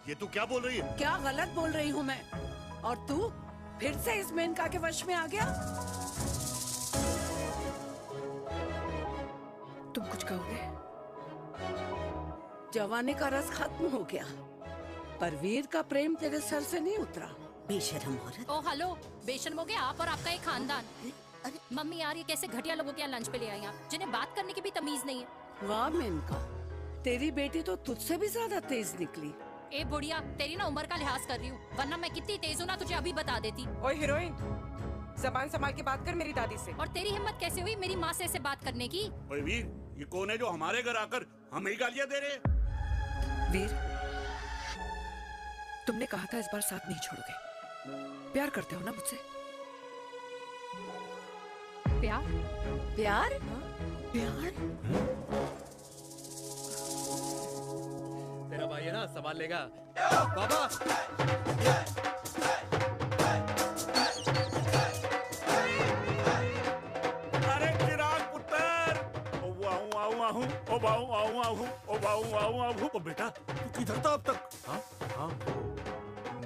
Speaker 5: ये तू क्या बोल रही है?
Speaker 7: क्या गलत बोल रही हूँ मैं? और तू फिर से इस मेनका के वश में आ गया?
Speaker 18: तुम कुछ कहोगे?
Speaker 7: जवानी का रस खत्म हो गया, पर वीर का प्रेम तेरे सर से नहीं उतरा।
Speaker 17: बेशरम औरत।
Speaker 10: ओ हेलो, बेशर्म हो गए आप और आपका एक खानदान। मम्मी यार, ये कैसे घटिया लोगों के यहाँ लंच पे ले आई आप, जिन्हें बात करने की भी तमीज नहीं है।
Speaker 7: वाह मेनका, तेरी बेटी तो तुझसे भी ज्यादा तेज निकली।
Speaker 10: ए बुढ़िया, तेरी ना उम्र का लिहाज कर रही हूँ, वरना मैं कितनी तेज हूँ ना तुझे अभी बता देती।
Speaker 11: ओए हीरोइन, जबान संभाल के बात कर मेरी दादी से।
Speaker 10: और तेरी हिम्मत कैसे हुई मेरी माँ से ऐसे बात करने की?
Speaker 8: ओए वीर, ये कौन है जो हमारे घर आकर हमें ही गालियाँ दे रहे?
Speaker 18: वीर, तुमने कहा था इस बार साथ नहीं छोड़ोगे। प्यार करते हो ना मुझसे?
Speaker 10: प्यार?
Speaker 7: प्यार? प्यार?
Speaker 12: तेरा भाई है ना, संभाल लेगा। बाबा!
Speaker 8: अरे चिराग पुत्र! ओ वाहू आऊ आहू, ओ वाहू आऊ आहू, ओ वाहू आऊ आहू। ओ बेटा, तू किधर था अब तक?
Speaker 6: हाँ हाँ,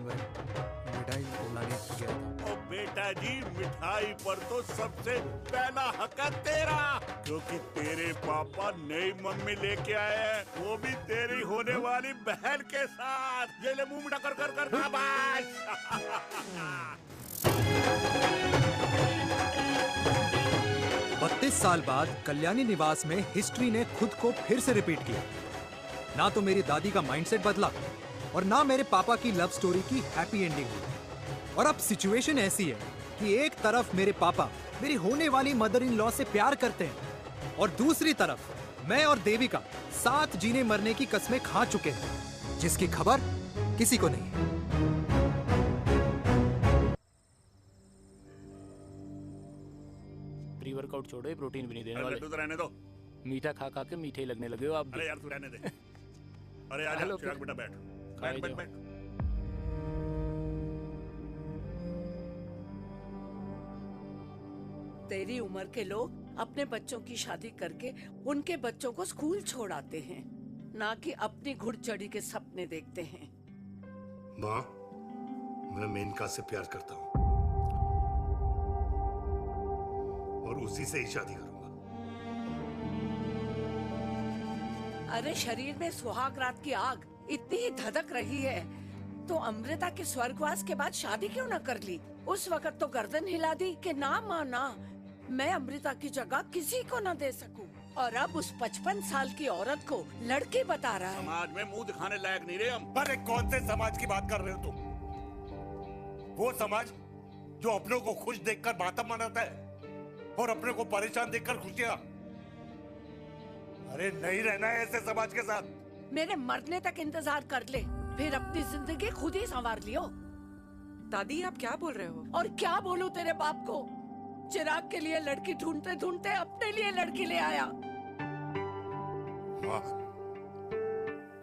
Speaker 6: मिठाई लाने गया था।
Speaker 8: ओ बेटा जी, मिठाई पर तो सबसे पहला हक है तेरा, क्योंकि तेरे पापा नई मम्मी लेके आए हैं, वो भी तेरी होने वाली बहन के साथ। ये ले मुंह मीठा कर कर कर शाबाश।
Speaker 6: 32 साल बाद कल्याणी निवास में हिस्ट्री ने खुद को फिर से रिपीट किया। ना तो मेरी दादी का माइंडसेट बदला और ना मेरे पापा की लव स्टोरी की हैप्पी एंडिंग हुई। और अब सिचुएशन ऐसी है कि एक तरफ मेरे पापा मेरी होने वाली मदर इन लॉ से प्यार करते हैं और दूसरी तरफ मैं और देविका साथ जीने मरने की कस्में खा चुके हैं, जिसकी खबर किसी को नहीं है।
Speaker 13: प्री वर्कआउट छोड़ो, ये प्रोटीन भी नहीं देने
Speaker 5: अरे
Speaker 13: वाले।
Speaker 5: तू तो रहने दो।
Speaker 13: मीठा खा खा के मीठे ही लगने लगे हो आप भी।
Speaker 5: अरे यार तू रहने दे। अरे आजा
Speaker 13: हेलो,
Speaker 5: चिराग बेटा, बैठ
Speaker 13: खाए
Speaker 5: बैठ बैठ
Speaker 13: जाओ।
Speaker 5: बैठ।
Speaker 7: तेरी उम्र के लोग अपने बच्चों की शादी करके उनके बच्चों को स्कूल छोड़ आते हैं, ना कि अपनी घुड़चढ़ी के सपने देखते हैं।
Speaker 5: माँ, मैं मेनका से प्यार करता हूँ और उसी से ही शादी करूंगा।
Speaker 7: अरे शरीर में सुहाग रात की आग इतनी ही धधक रही है तो अमृता के स्वर्गवास के बाद शादी क्यों न कर ली? उस वक्त तो गर्दन हिला दी कि ना माना, मैं अमृता की जगह किसी को न दे सकूं। और अब उस 55 साल की औरत को लड़की बता रहा है।
Speaker 8: समाज में मुंह दिखाने लायक नहीं रहे हम।
Speaker 5: अरे कौन से समाज की बात कर रहे हो तुम? वो समाज जो अपनों को खुश देखकर मातम मनाता है और अपने को परेशान देखकर खुशियां। अरे नहीं रहना है ऐसे समाज के साथ।
Speaker 7: मेरे मरने तक इंतजार कर ले, फिर अपनी जिंदगी खुद ही संवार लियो।
Speaker 18: दादी आप क्या बोल रहे हो?
Speaker 7: और क्या बोलूं तेरे बाप को? चिराग के लिए लड़की ढूंढते ढूंढते अपने लिए लड़की ले आया।
Speaker 5: माँ,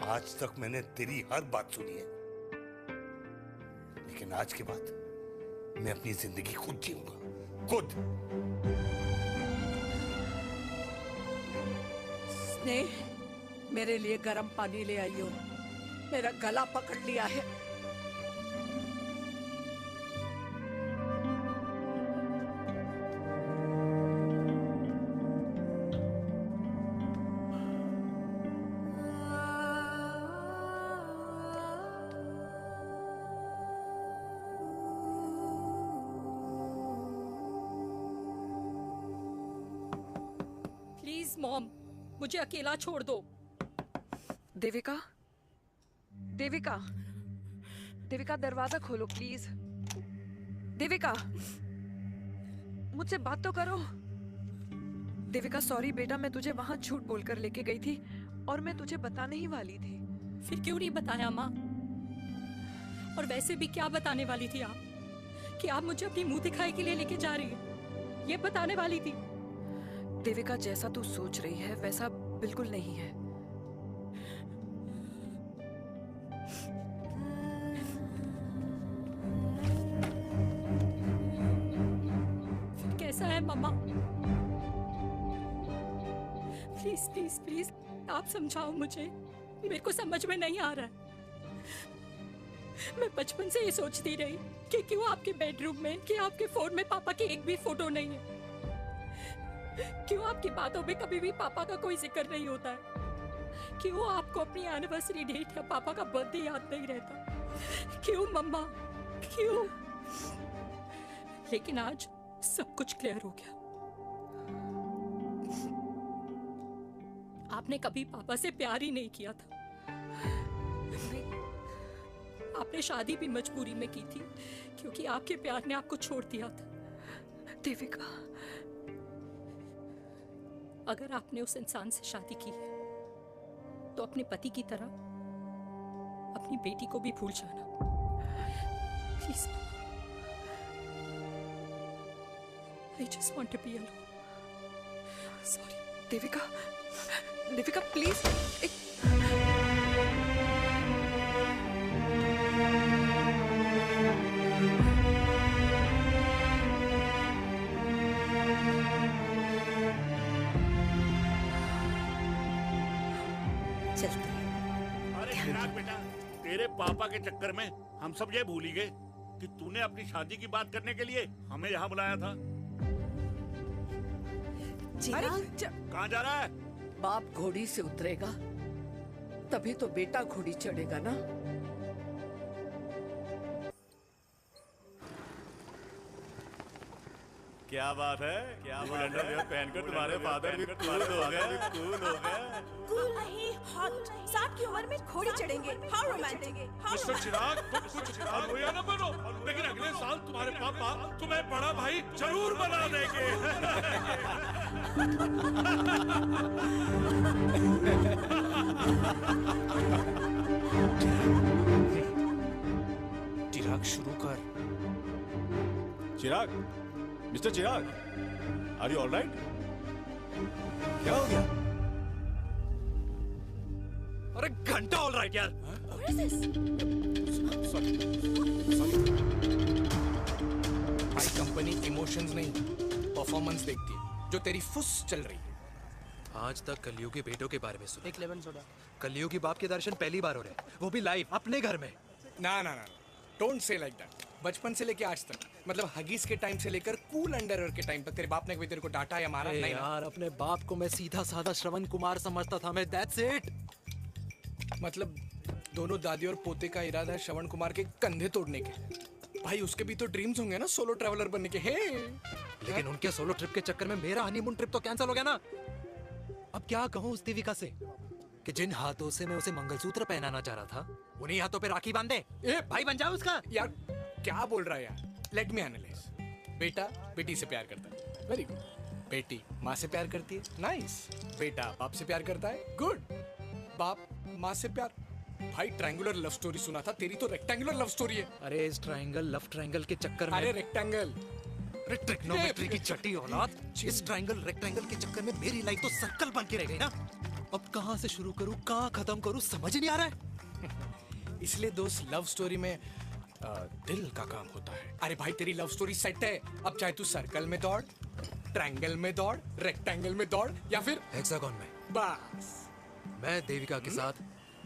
Speaker 5: आज तक मैंने तेरी हर बात सुनी है, लेकिन आज के बाद मैं अपनी जिंदगी खुद जीऊंगा, खुद।
Speaker 7: स्नेह, मेरे लिए गर्म पानी ले आइयो, मेरा गला पकड़ लिया है।
Speaker 18: प्लीज मॉम, मुझे अकेला छोड़ दो। देविका, देविका, देविका दरवाजा खोलो प्लीज। देविका, मुझसे बात तो करो। देविका सॉरी बेटा, मैं तुझे वहां झूठ बोलकर लेके गई थी और मैं तुझे बताने ही वाली थी।
Speaker 10: फिर क्यों नहीं बताया माँ? और वैसे भी क्या बताने वाली थी आप?
Speaker 15: कि आप मुझे अपनी मुंह दिखाई के लिए लेके जा रही हैं। ये बताने वाली थी।
Speaker 18: देविका, जैसा तू सोच रही है वैसा बिल्कुल नहीं है।
Speaker 15: फिर कैसा है मम्मा? प्लीज प्लीज प्लीज आप समझाओ मुझे, मेरे को समझ में नहीं आ रहा है। मैं बचपन से ये सोचती रही कि क्यों आपके बेडरूम में, कि आपके फोन में पापा की एक भी फोटो नहीं है, क्यों आपकी बातों में कभी भी पापा का कोई जिक्र नहीं होता है, क्यों आपको अपनी एनिवर्सरी डेट या पापा का बर्थडे याद नहीं रहता, क्यों मम्मा, क्यों? लेकिन आज सब कुछ क्लियर हो गया। आपने कभी पापा से प्यार ही नहीं किया था। आपने शादी भी मजबूरी में की थी क्योंकि आपके प्यार ने आपको छोड़ दिया था।
Speaker 18: देविका,
Speaker 15: अगर आपने उस इंसान से शादी की है तो अपने पति की तरह अपनी बेटी को भी भूल जाना please. I just want to be alone.
Speaker 18: Sorry Devika, Devika please.
Speaker 8: अरे चिराग बेटा, तेरे पापा के चक्कर में हम सब ये भूल ही गए कि तूने अपनी शादी की बात करने के लिए हमें यहाँ बुलाया था। कहाँ जा रहा है?
Speaker 7: बाप घोड़ी से उतरेगा तभी तो बेटा घोड़ी चढ़ेगा ना।
Speaker 12: क्या बात है, क्या बात है, पहनकर तुम्हारे फादर भी कूल हो गए, कूल हो गए।
Speaker 2: कूल नहीं, हॉट। 60 की उम्र में घोड़ी चढ़ेंगे, हाउ रोमांटिक।
Speaker 9: मिस्टर चिराग, तुम कुछ अलगोया न बनो, लेकिन अगले साल तुम्हारे पापा तुम्हें बड़ा भाई जरूर बना देंगे।
Speaker 3: चिराग शुरू कर।
Speaker 12: Chirag, mister Chirag, are you alright? क्या हो गया?
Speaker 3: अरे घंटा ऑलराइट यार। भाई कंपनी इमोशंस नहीं परफॉर्मेंस देखती है, जो तेरी फुस चल रही है।
Speaker 6: आज तक कलयुगी बेटों के बारे में सुना।
Speaker 3: एक लेमन सोडा।
Speaker 6: कलयुगी बाप के दर्शन पहली बार हो रहे हैं, वो भी लाइव अपने घर में।
Speaker 3: ना ना ना, डोंट से लाइक दैट। बचपन से लेके आज तक, मतलब हगीज के टाइम से लेकर कूल अंडरवेयर के टाइम तक तेरे बाप ने कभी तेरे को डांटा या मारा? नहीं
Speaker 6: यार, अपने बाप को मैं सीधा साधा श्रवण कुमार समझता था मैं, दैट्स इट।
Speaker 3: मतलब दोनों दादी और पोते का इरादा है श्रवण कुमार के कंधे तोड़ने के। भाई उसके भी तो ड्रीम्स होंगे ना सोलो ट्रैवलर बनने के। हे
Speaker 6: लेकिन उनके सोलो ट्रिप के चक्कर में मेरा हनीमून ट्रिप तो कैंसिल हो गया ना। अब क्या कहूँ उस देविका से कि जिन हाथों से मैं उसे मंगलसूत्र पहनाना चाह रहा था, उन्हीं हाथों पे राखी बांध दे। भाई बन जाओ उसका।
Speaker 3: यार क्या बोल रहा है यार? Let me analyse. बेटा बेटी से प्यार करता है, वेरी गुड। बेटी माँ से प्यार करती है, नाइस। बेटा बाप से प्यार करता है, गुड। बाप माँ से प्यार। भाई ट्रायंगुलर लव स्टोरी सुना था, तेरी तो रेक्टेंगुलर लव स्टोरी है।
Speaker 6: अरे इस ट्रायंगल लव ट्रायंगल के चक्कर में,
Speaker 3: अरे रेक्टेंगल,
Speaker 6: अरे ट्रिग्नोमेट्री की छठी औलाद, इस ट्रायंगल रेक्टेंगल के चक्कर में मेरी लाइफ तो सर्कल बन के रह गई ना। अब कहाँ से शुरू करूँ, कहाँ खत्म करूँ, समझ ही नहीं आ रहा है।
Speaker 3: इसलिए दोस्त लव स्टोरी में दिल का काम होता है। अरे भाई तेरी लव स्टोरी सेट है, अब चाहे तू सर्कल में दौड़, ट्रायंगल में दौड़, रेक्टेंगल में दौड़ या फिर
Speaker 6: हेक्सागोन में।
Speaker 3: बस
Speaker 6: मैं देविका के साथ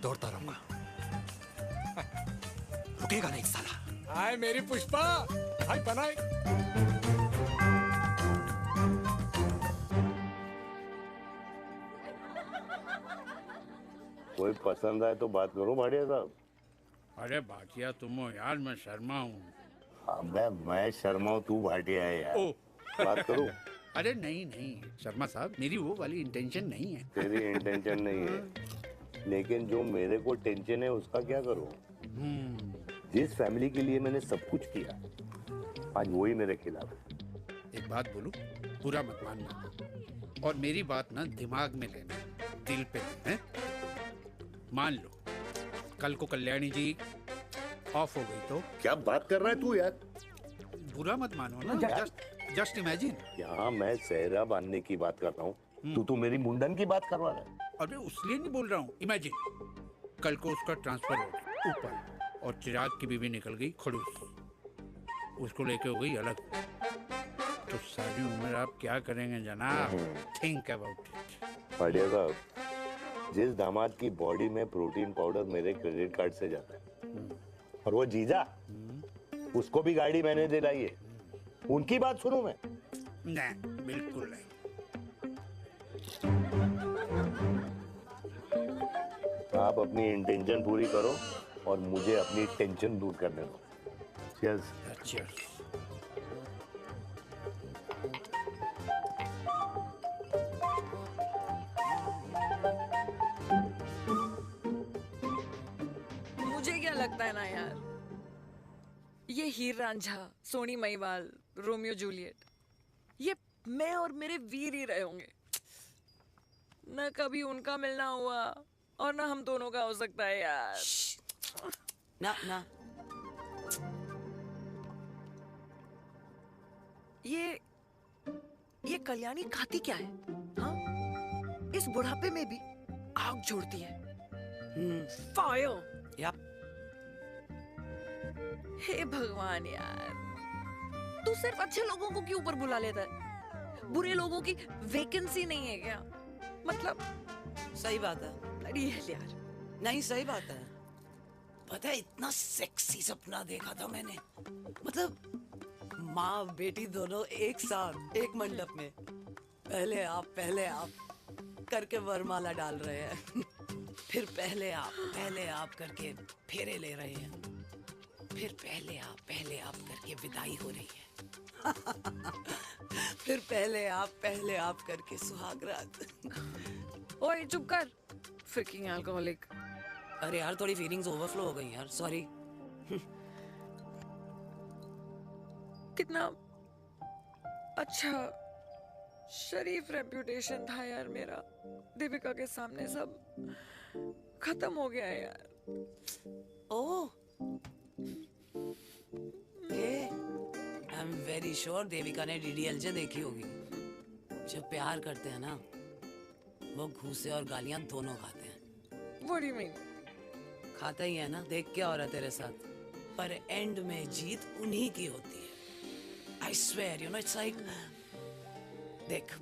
Speaker 6: दौड़ता रहूंगा, रुकेगा नहीं साला।
Speaker 3: हाय मेरी पुष्पा, हाय बनाए।
Speaker 5: कोई पसंद आए तो बात करो भाटिया साहब।
Speaker 8: अरे भाटिया तुम हो यार, मैं शर्मा हूँ।
Speaker 5: अबे मैं शर्मा हूँ, तू भाटिया है यार। बात करो।
Speaker 8: अरे नहीं नहीं शर्मा साहब, मेरी वो वाली इंटेंशन नहीं है।
Speaker 5: तेरी इंटेंशन नहीं है, लेकिन जो मेरे को टेंशन है उसका क्या करूँ? जिस फैमिली के लिए मैंने सब कुछ किया, आज वही मेरे खिलाफ है।
Speaker 8: एक बात बोलूं, बुरा मत मानना, और मेरी बात ना दिमाग में लेना, दिल पे लेना। मान लो कल को कल्याणी जी ऑफ हो गई तो?
Speaker 5: क्या बात कर रहा है तू यार?
Speaker 4: बुरा मत मानो ना, जस्ट इमेजिन।
Speaker 5: यहाँ मैं सेहरा बांधने की बात कर रहा हूँ, तू मेरी मुंडन की बात करवा रहा है।
Speaker 4: अबे उसलिए नहीं बोल रहा हूँ, इमेजिन कल को उसका ट्रांसफर हो गया ऊपर और चिराग की बीवी निकल गई खड़ूस, उसको लेके हो गई अलग। तो सारी उम्र आप क्या करेंगे जनाब? Think about it.
Speaker 5: बढ़िया साहब, जिस दामाद की बॉडी में प्रोटीन पाउडर मेरे क्रेडिट कार्ड से जाता है, और वो जीजा, उसको भी गाड़ी मैंने दिलाई है, उनकी बात सुनूं मैं?
Speaker 4: नहीं, बिल्कुल नहीं।
Speaker 5: आप अपनी इंटेंशन पूरी करो और मुझे अपनी टेंशन दूर करने दो। चीयर्स।
Speaker 4: चीयर्स।
Speaker 18: मुझे क्या लगता है ना यार, ये हीर रांझा, सोनी महिवाल, रोमियो जूलियट, ये मैं और मेरे वीर ही रहे होंगे। न कभी उनका मिलना हुआ और ना हम दोनों का हो सकता है यार।
Speaker 19: ना ना,
Speaker 18: ये कल्याणी खाती क्या है? हाँ, इस बुढ़ापे में भी आग छोड़ती है। फायर।
Speaker 19: यप।
Speaker 18: हे भगवान यार, तू सिर्फ अच्छे लोगों को क्यों ऊपर बुला लेता है? बुरे लोगों की वैकेंसी नहीं है क्या? मतलब
Speaker 19: सही बात है।
Speaker 18: अरे यार,
Speaker 19: नहीं सही बात है। पता है इतना सेक्सी सपना देखा था मैंने, मतलब माँ बेटी दोनों एक साथ एक मंडप में, पहले आप करके वरमाला डाल रहे हैं, फिर पहले आप करके फेरे ले रहे हैं, फिर पहले आप करके विदाई हो रही है, फिर पहले आप करके सुहाग रात।
Speaker 18: ओए चुप कर, फ्रिकिंग अल्कोहलिक।
Speaker 19: अरे यार थोड़ी फीलिंग्स ओवरफ्लो हो गई यार, सॉरी।
Speaker 18: कितना अच्छा शरीफ रेप्यूटेशन था यार मेरा, दीपिका के सामने सब खत्म हो गया है यार।
Speaker 19: Oh, I am very sure Devika ने डीडीएलजे देखी होगी। जब प्यार करते हैं ना, वो घूसे और गालियां दोनों खाते हैं।
Speaker 18: What do you mean?
Speaker 19: खाता ही है ना, देख क्या हो रहा है तेरे साथ, पर एंड में जीत उन्हीं की होती है। I swear, you know, it's like, देख,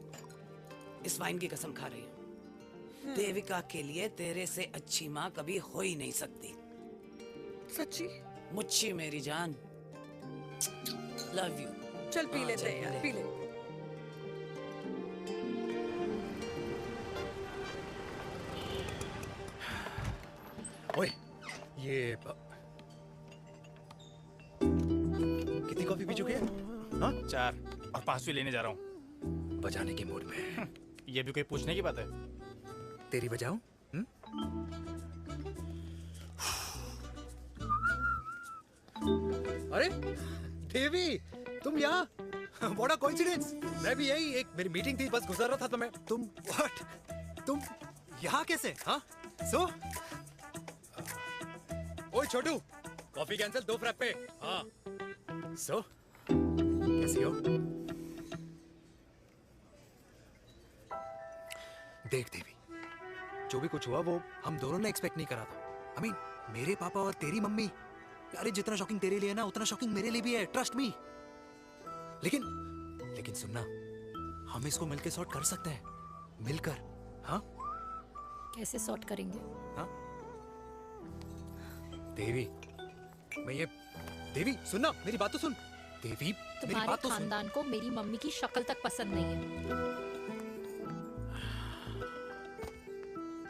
Speaker 19: इस वाइन की कसम खा रही हूँ, देविका के लिए तेरे से अच्छी माँ कभी हो ही नहीं सकती।
Speaker 18: सच्ची?
Speaker 19: मुच्छी मेरी जान, लव यू।
Speaker 18: चल पी लेते हैं यार, पी ले।
Speaker 6: ओए, ये कितनी कॉफी पी चुके हैं? हाँ?
Speaker 13: 4 और 5वीं लेने जा रहा हूँ।
Speaker 6: बजाने के मूड में।
Speaker 13: ये भी कोई पूछने की बात है?
Speaker 6: तेरी बजाऊं? अरे देवी, तुम यहाँ? What a coincidence! मैं भी यही, एक मेरी मीटिंग थी, बस गुजर रहा था तो मैं, तुम यहाँ कैसे? हाँ? सो? ओए छोटू, कॉफी कैंसिल, 2 फ्रैप पे। हाँ। सो? कैसी हो? देख देवी, जो भी कुछ हुआ वो हम दोनों ने एक्सपेक्ट नहीं करा था। I mean, मेरे पापा और तेरी मम्मी, अरे जितना शॉकिंग तेरे लिए है ना, उतना शॉकिंग मेरे लिए भी है, ट्रस्ट मी। लेकिन सुनना, हम इसको मिलकर सॉर्ट कर सकते हैं, मिलकर। हाँ?
Speaker 10: कैसे सॉर्ट करेंगे?
Speaker 6: हाँ? देवी, देवी सुनना, मेरी बात तो सुन। देवी, मेरी बात तो सुन।
Speaker 10: खानदान को मेरी मम्मी की शक्ल तक पसंद नहीं है,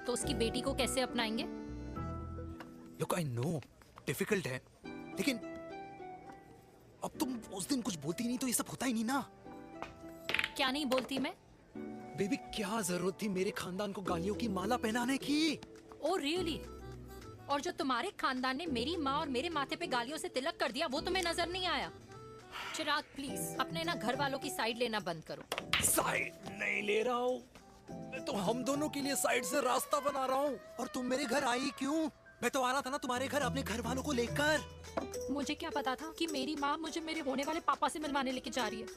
Speaker 10: तो उसकी बेटी को कैसे अपनाएंगे?
Speaker 6: Look, I know, डिफिकल्ट है, लेकिन अब तुम उस दिन कुछ बोलती नहीं तो ये सब होता ही नहीं ना।
Speaker 10: क्या नहीं बोलती मैं?
Speaker 6: बेबी, क्या जरूरत थी मेरे खानदान को गालियों की माला पहनाने की?
Speaker 10: Oh really? और जो तुम्हारे खानदान ने मेरी माँ और मेरे माथे पे गालियों से तिलक कर दिया, वो तुम्हें नजर नहीं आया? चिराग प्लीज अपने ना घर वालों की साइड लेना बंद करो।
Speaker 6: साइड नहीं ले रहा हूँ, मैं तो हम दोनों के लिए साइड से रास्ता बना रहा हूँ। और तुम मेरे घर आई क्यों? मैं तो आ रहा था ना तुम्हारे घर अपने घर वालों को लेकर।
Speaker 10: मुझे क्या पता था कि मेरी माँ मुझे मेरे होने वाले पापा से मिलवाने लेके जा रही है,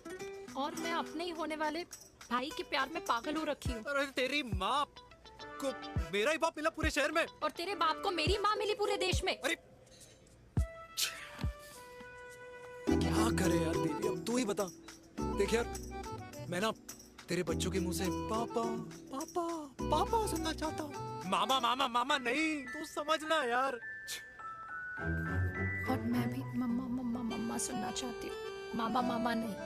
Speaker 10: और मैं अपने ही होने वाले भाई के प्यार में पागल हो रखी हूँ।
Speaker 6: अरे तेरी माँ को मेरा ही बाप मिला पूरे शहर में,
Speaker 10: और तेरे बाप को मेरी माँ मिली पूरे देश में।
Speaker 6: अरे क्या करे यार देवी, अब तू ही बता। देख यार, मैं ना तेरे बच्चों के मुंह से पापा पापा पापा सुनना चाहता हूँ। मामा मामा मामा नहीं, तू समझना यार।
Speaker 10: और मैं भी मम्मा मम्मा मम्मा सुनना चाहती हूँ, मामा मामा नहीं।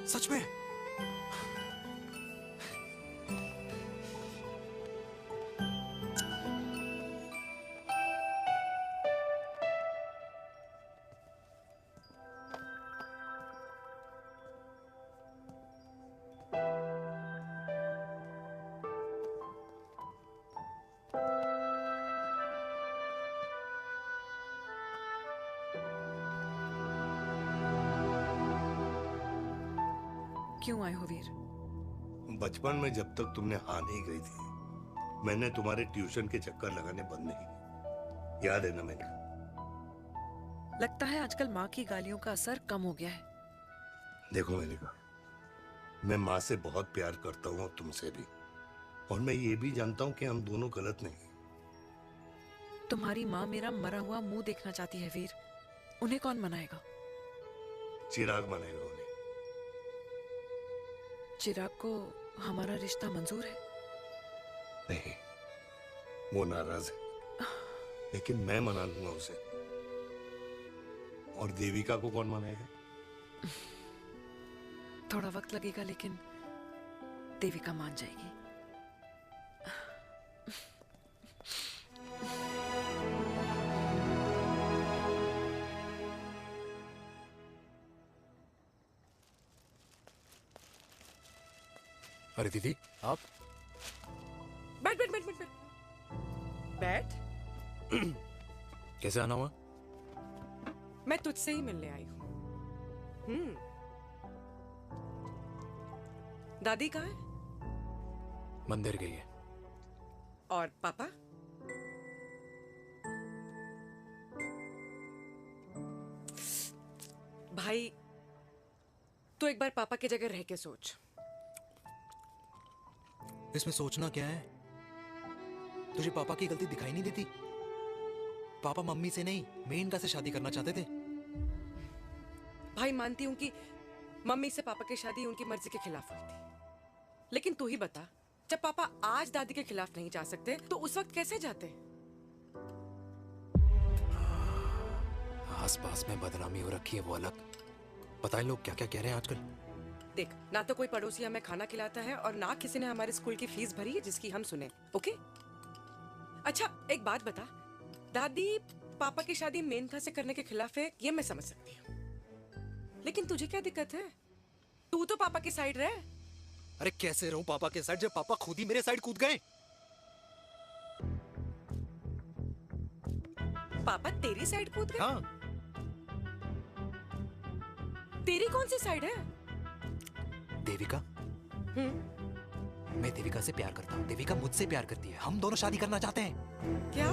Speaker 6: सच में?
Speaker 18: क्यों आए हो वीर?
Speaker 5: बचपन में जब तक तुमने हाँ नहीं कही थी, मैंने तुम्हारे ट्यूशन के चक्कर लगाने बंद नहीं किए। याद है ना मैंने?
Speaker 18: लगता है आजकल माँ की गालियों का असर कम हो गया है।
Speaker 5: देखो मेलिका, मैं माँ से बहुत प्यार करता हूँ और तुमसे भी, और मैं ये भी जानता हूँ कि हम दोनों गलत नहीं।
Speaker 18: तुम्हारी माँ मेरा मरा हुआ मुंह देखना चाहती है वीर। उन्हें कौन मनाएगा?
Speaker 5: चिराग मनाएगा उन्हें।
Speaker 18: चिराग को हमारा रिश्ता मंजूर है?
Speaker 5: नहीं, वो नाराज है, लेकिन मैं मना लूंगा उसे। और देविका को कौन मनाएगा?
Speaker 18: थोड़ा वक्त लगेगा, लेकिन देविका मान जाएगी।
Speaker 6: अरे दीदी, आप
Speaker 11: बैठ बैठ बैठ बैठ बैठ बैठ।
Speaker 6: कैसे आना हुआ?
Speaker 11: मैं तुझसे ही मिलने आई हूँ। दादी कहाँ है?
Speaker 6: मंदिर गई है।
Speaker 11: और पापा? भाई, तू एक बार पापा की जगह रह के सोच।
Speaker 6: इसमें सोचना क्या है? तुझे पापा की गलती दिखाई नहीं देती? पापा मम्मी से नहीं, मेनका से शादी करना चाहते थे।
Speaker 11: भाई, मानती हूं कि मम्मी से पापा की शादी उनकी मर्जी के खिलाफ हुई थी, लेकिन तू ही बता, जब पापा आज दादी के खिलाफ नहीं जा सकते तो उस वक्त कैसे जाते?
Speaker 6: आस पास में बदनामी हो रखी है, वो अलग। पता है लोग क्या क्या कह रहे हैं आजकल?
Speaker 11: देख, ना तो कोई पड़ोसी हमें खाना खिलाता है और ना किसी ने हमारे स्कूल की फीस भरी है जिसकी हम सुने। ओके? अच्छा, एक बात बता, दादी पापा की शादी मेनका से करने के खिलाफ है, ये मैं समझ सकती हूँ, लेकिन तुझे क्या दिक्कत है? तू तो पापा की साइड रहे।
Speaker 6: अरे कैसे रहूं पापा के साइड जब पापा खुद ही मेरे साइड कूद गए?
Speaker 11: पापा तेरी साइड कूद गए?
Speaker 6: हाँ।
Speaker 11: तेरी कौन सी साइड है?
Speaker 6: देविका। मैं देविका से प्यार करता हूँ, देविका मुझसे प्यार करती है, हम दोनों शादी करना चाहते हैं।
Speaker 11: क्या?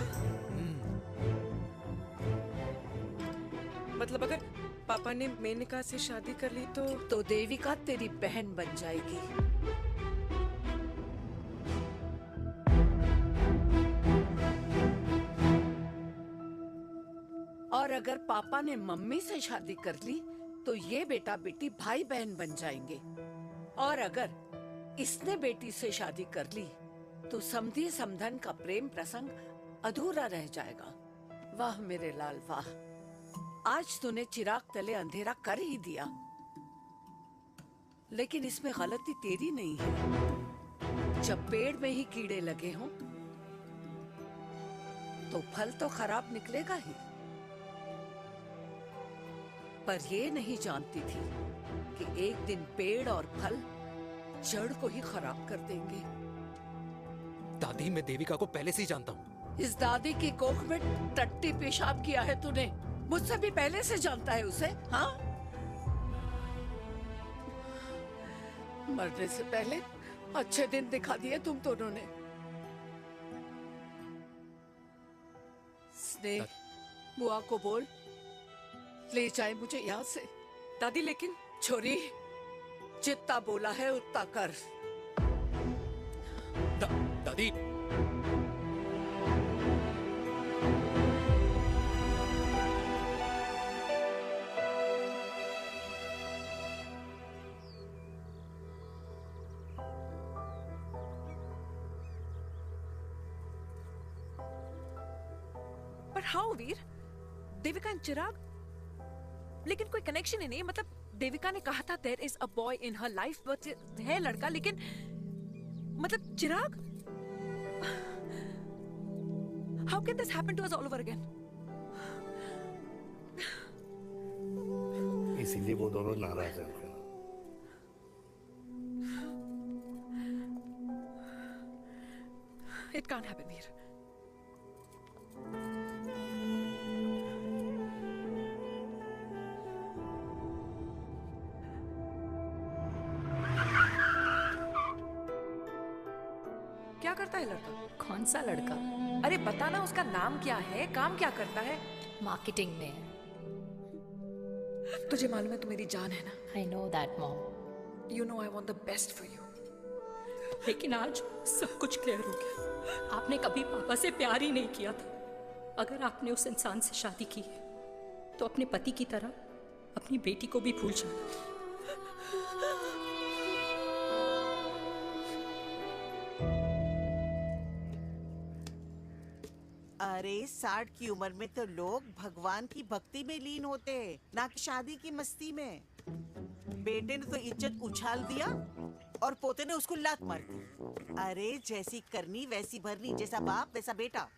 Speaker 11: मतलब अगर पापा ने मेनका से शादी कर ली तो
Speaker 7: देविका तेरी बहन बन जाएगी। और अगर पापा ने मम्मी से शादी कर ली तो ये बेटा बेटी भाई बहन बन जाएंगे। और अगर इसने बेटी से शादी कर ली तो समधी समधन का प्रेम प्रसंग अधूरा रह जाएगा। वाह मेरे लाल वाह, आज तूने चिराग तले अंधेरा कर ही दिया, लेकिन इसमें गलती तेरी नहीं है। जब पेड़ में ही कीड़े लगे हों तो फल तो खराब निकलेगा ही। पर ये नहीं जानती थी कि एक दिन पेड़ और फल जड़ को ही खराब कर देंगे।
Speaker 6: दादी, मैं देविका को पहले से ही जानता हूँ।
Speaker 7: इस दादी की कोख में टट्टी पेशाब किया है तूने, मुझसे भी पहले से जानता है उसे। हाँ, मरने से पहले अच्छे दिन दिखा दिए तुम दोनों ने। अपने बुआ को बोल ले जाए मुझे यहाँ से।
Speaker 11: दादी लेकिन
Speaker 7: छोरी, जितना बोला है उतना कर।
Speaker 3: दादी
Speaker 18: पर हाउ वीर? देविका एंड चिराग, लेकिन कोई कनेक्शन ही नहीं। मतलब देविका ने कहा था there is a boy in her life, but है लड़का, लेकिन मतलब Chirag, how can this happen to us all over again?
Speaker 5: इसीलिए वो दोनों नाराज हैं।
Speaker 18: It can't happen Veer. क्या करता है लड़का?
Speaker 15: कौन सा लड़का?
Speaker 18: अरे बताना, उसका नाम क्या है, काम क्या करता है?
Speaker 15: मार्केटिंग में है।
Speaker 18: तुझे मालूम है तू मेरी जान है ना?
Speaker 15: I know that mom.
Speaker 18: You know I want the best for you.
Speaker 15: लेकिन आज सब कुछ क्लियर हो गया। आपने कभी पापा से प्यार ही नहीं किया था। अगर आपने उस इंसान से शादी की है तो अपने पति की तरह अपनी बेटी को भी भूल जाना।
Speaker 1: अरे 60 की उम्र में तो लोग भगवान की भक्ति में लीन होते हैं, ना कि शादी की मस्ती में। बेटे ने तो इज्जत उछाल दिया और पोते ने उसको लात मार दी। अरे जैसी करनी वैसी भरनी, जैसा बाप वैसा बेटा।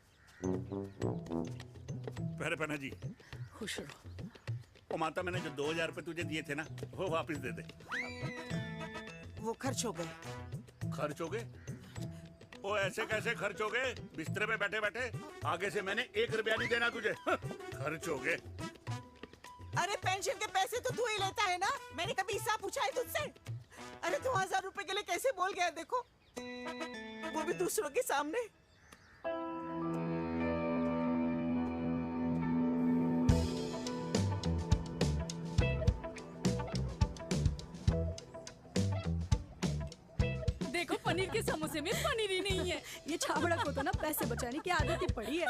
Speaker 8: पहले पहना जी,
Speaker 18: खुश रहो।
Speaker 8: ओ माता, मैंने जो 2000 रुपए तुझे दिए थे ना, वो वापस दे दे।
Speaker 1: वो खर्च हो गए।
Speaker 8: खर्च हो गए? ओ ऐसे कैसे खर्च हो गए? बिस्तर पे बैठे बैठे। आगे से मैंने 1 रुपया नहीं देना तुझे। खर्च हो गए।
Speaker 1: अरे पेंशन के पैसे तो तू ही लेता है ना, मैंने कभी हिसाब पूछा है तुझसे? अरे 2000 रुपए के लिए कैसे बोल गया देखो, वो भी दूसरों के सामने।
Speaker 2: देखो पनीर के समोसे में पनीर ही नहीं है। ये छाबड़ा को तो ना पैसे बचाने की आदत ही पड़ी है।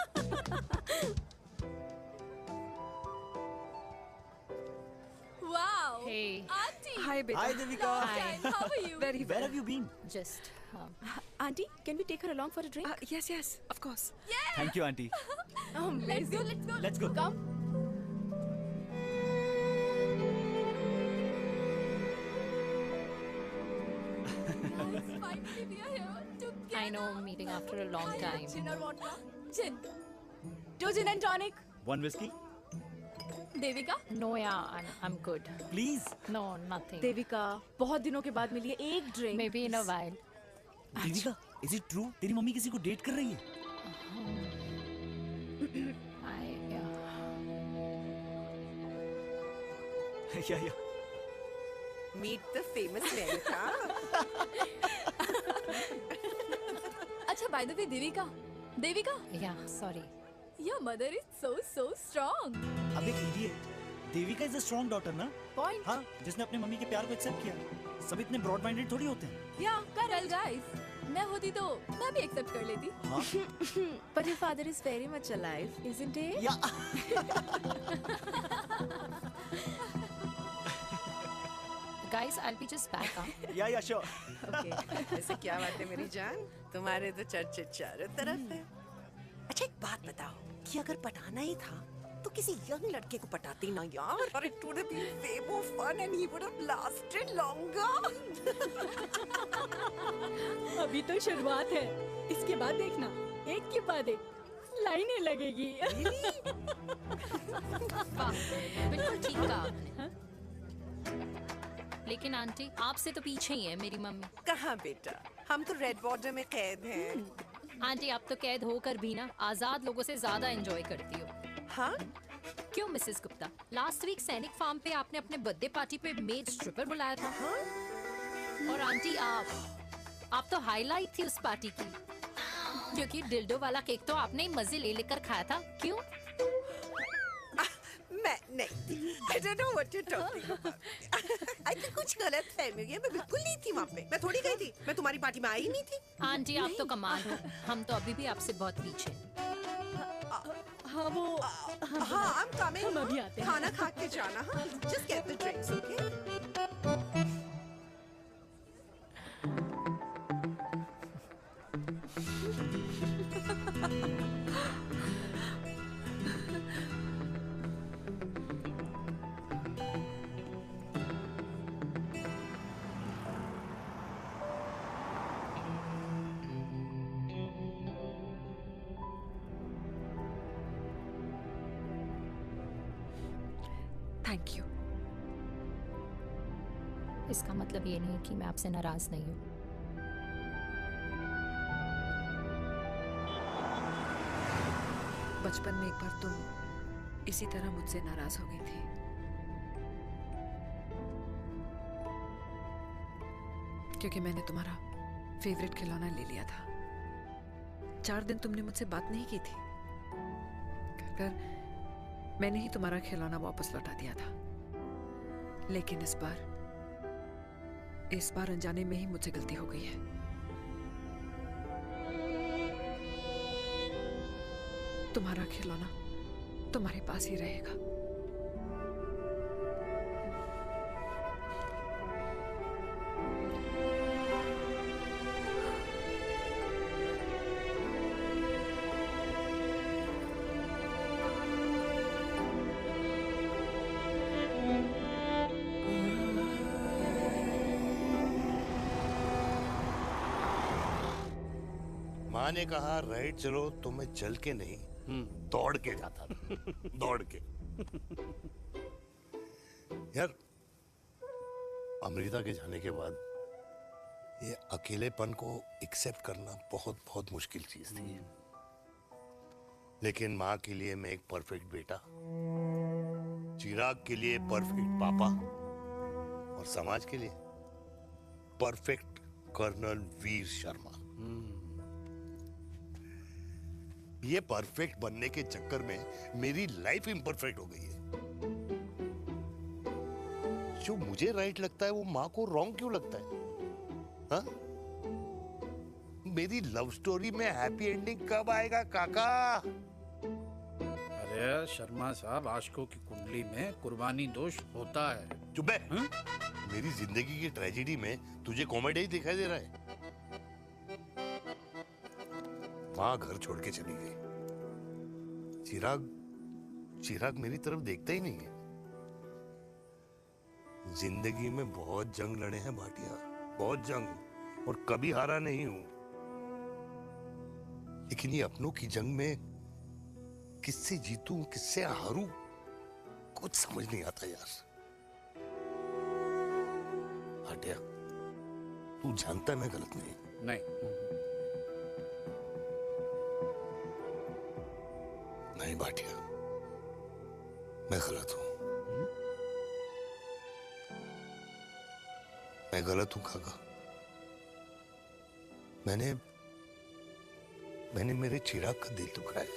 Speaker 10: Wow.
Speaker 15: Hey.
Speaker 10: Auntie.
Speaker 18: Hi, beta.
Speaker 10: Hi, Devika.
Speaker 15: Hi.
Speaker 10: How are you?
Speaker 18: Very well.
Speaker 15: Where have you been? Just.
Speaker 2: Auntie, can we take her along for a drink?
Speaker 18: Yes, yes, of course.
Speaker 22: Thank you, auntie.
Speaker 10: Let's go. Let's go.
Speaker 22: Let's go.
Speaker 10: Come. Finally, we are here together.
Speaker 15: I know, meeting after a long time.
Speaker 2: Gin or vodka? Gin. 2 gin and tonic.
Speaker 22: One whiskey,
Speaker 2: Devika?
Speaker 15: No, yeah, I'm good.
Speaker 22: please.
Speaker 15: No, nothing.
Speaker 2: Devika, बहुत दिनों के बाद मिली है, एक drink.
Speaker 15: Maybe in a while.
Speaker 22: Devika, is it true? तेरी mummy किसी को date कर रही है? Yeah.
Speaker 11: Meet the famous Meghna.
Speaker 2: अच्छा, by the way, Devika, Devika?
Speaker 15: Yeah, sorry.
Speaker 2: Your mother is so strong.
Speaker 22: अब एक idiot. Devika is a strong daughter ना?
Speaker 2: Point.
Speaker 22: हाँ, जिसने अपने मम्मी के प्यार को एक्सेप्ट किया। सब इतने ब्रॉड माइंडेड थोड़ी होते हैं।
Speaker 2: Yeah, well guys, मैं होती तो मैं भी एक्सेप्ट कर लेती।
Speaker 22: हाँ?
Speaker 2: But your father is very much alive, isn't he?
Speaker 22: Yeah.
Speaker 15: Guys, I'll be just back, huh?
Speaker 22: Yeah, sure.
Speaker 11: Okay. ऐसे क्या बात है मेरी जान? तुम्हारे तो चर्चे चारों तरफ है। अच्छा एक बात बताओ कि अगर पटाना ही था तो किसी यंग लड़के को पटाती ना यार। और it would have been way more fun and he would have lasted longer.
Speaker 2: अभी तो शुरुआत है, इसके बाद देखना, एक के बाद एक लाइनें लगेगी।
Speaker 15: बिल्कुल ठीक कहा आपने। लेकिन आंटी, आपसे तो पीछे ही है मेरी मम्मी।
Speaker 11: कहाँ बेटा, हम तो रेड बॉर्डर में कैद हैं।
Speaker 15: आंटी, आप तो कैद होकर भी ना आजाद लोगों से ज्यादा एंजॉय करती हो।
Speaker 11: हाँ?
Speaker 15: क्यों मिसेस गुप्ता, लास्ट वीक सैनिक फार्म पे आपने अपने बर्थडे पार्टी पे मेड स्ट्रिपर बुलाया था।
Speaker 11: हाँ?
Speaker 15: और आंटी आप तो हाईलाइट थी उस पार्टी की, क्योंकि डिल्डो वाला केक तो आपने ही मजे ले लेकर खाया था। क्यों?
Speaker 21: मैं नहीं, I don't know what you're talking about. I think कुछ गलत फहमी हुई है, मैं बिल्कुल नहीं थी वहाँ पे, मैं थोड़ी गई थी, मैं तुम्हारी पार्टी में आई नहीं थी।
Speaker 10: आंटी आप तो कमाल हो, हम तो अभी भी आपसे बहुत पीछे।
Speaker 2: हाँ वो
Speaker 21: हाँ I'm coming,
Speaker 2: हम अभी आते हैं।
Speaker 21: खाना खा के जाना, हाँ just get the drinks, okay?
Speaker 18: Thank you.
Speaker 10: इसका मतलब ये नहीं कि मैं आपसे नाराज नहीं हूँ।
Speaker 18: बचपन में एक बार तुम इसी तरह मुझसे नाराज हो गई थी। क्योंकि मैंने तुम्हारा फेवरेट खिलौना ले लिया था। 4 दिन तुमने मुझसे बात नहीं की थी। कर मैंने ही तुम्हारा खिलौना वापस लौटा दिया था। लेकिन इस बार अनजाने में ही मुझसे गलती हो गई है। तुम्हारा खिलौना तुम्हारे पास ही रहेगा।
Speaker 5: माँ ने कहा राइट चलो तो मैं चल के नहीं दौड़ के जाता था। दौड़ के। यार अमृता के जाने के बाद ये अकेलेपन को एक्सेप्ट करना बहुत बहुत मुश्किल चीज थी। लेकिन माँ के लिए मैं एक परफेक्ट बेटा, चिराग के लिए परफेक्ट पापा और समाज के लिए परफेक्ट कर्नल वीर शर्मा। ये परफेक्ट बनने के चक्कर में मेरी लाइफ इम्परफेक्ट हो गई है। जो मुझे राइट लगता है वो माँ को रॉन्ग क्यों लगता है? हाँ? मेरी लव स्टोरी में हैप्पी एंडिंग कब आएगा काका?
Speaker 4: अरे शर्मा साहब, आशिकों की कुंडली में कुर्बानी दोष होता है।
Speaker 5: चुप है। मेरी जिंदगी की ट्रेजेडी में तुझे कॉमेडी ही दिखाई दे रहा है। माँ घर छोड़ के चली गई। चिराग मेरी तरफ देखता ही नहीं है। जिंदगी में बहुत जंग लड़े हैं भाटिया, बहुत जंग, और कभी हारा नहीं हूं। लेकिन ये अपनों की जंग में किससे जीतूं किससे हारूं कुछ समझ नहीं आता यार। भाटिया तू जानता है मैं गलत नहीं। नहीं भाटिया, मैं गलत हूं। मैं गलत हूं काका। मैंने मेरे चिराग का दिल दुखाया है।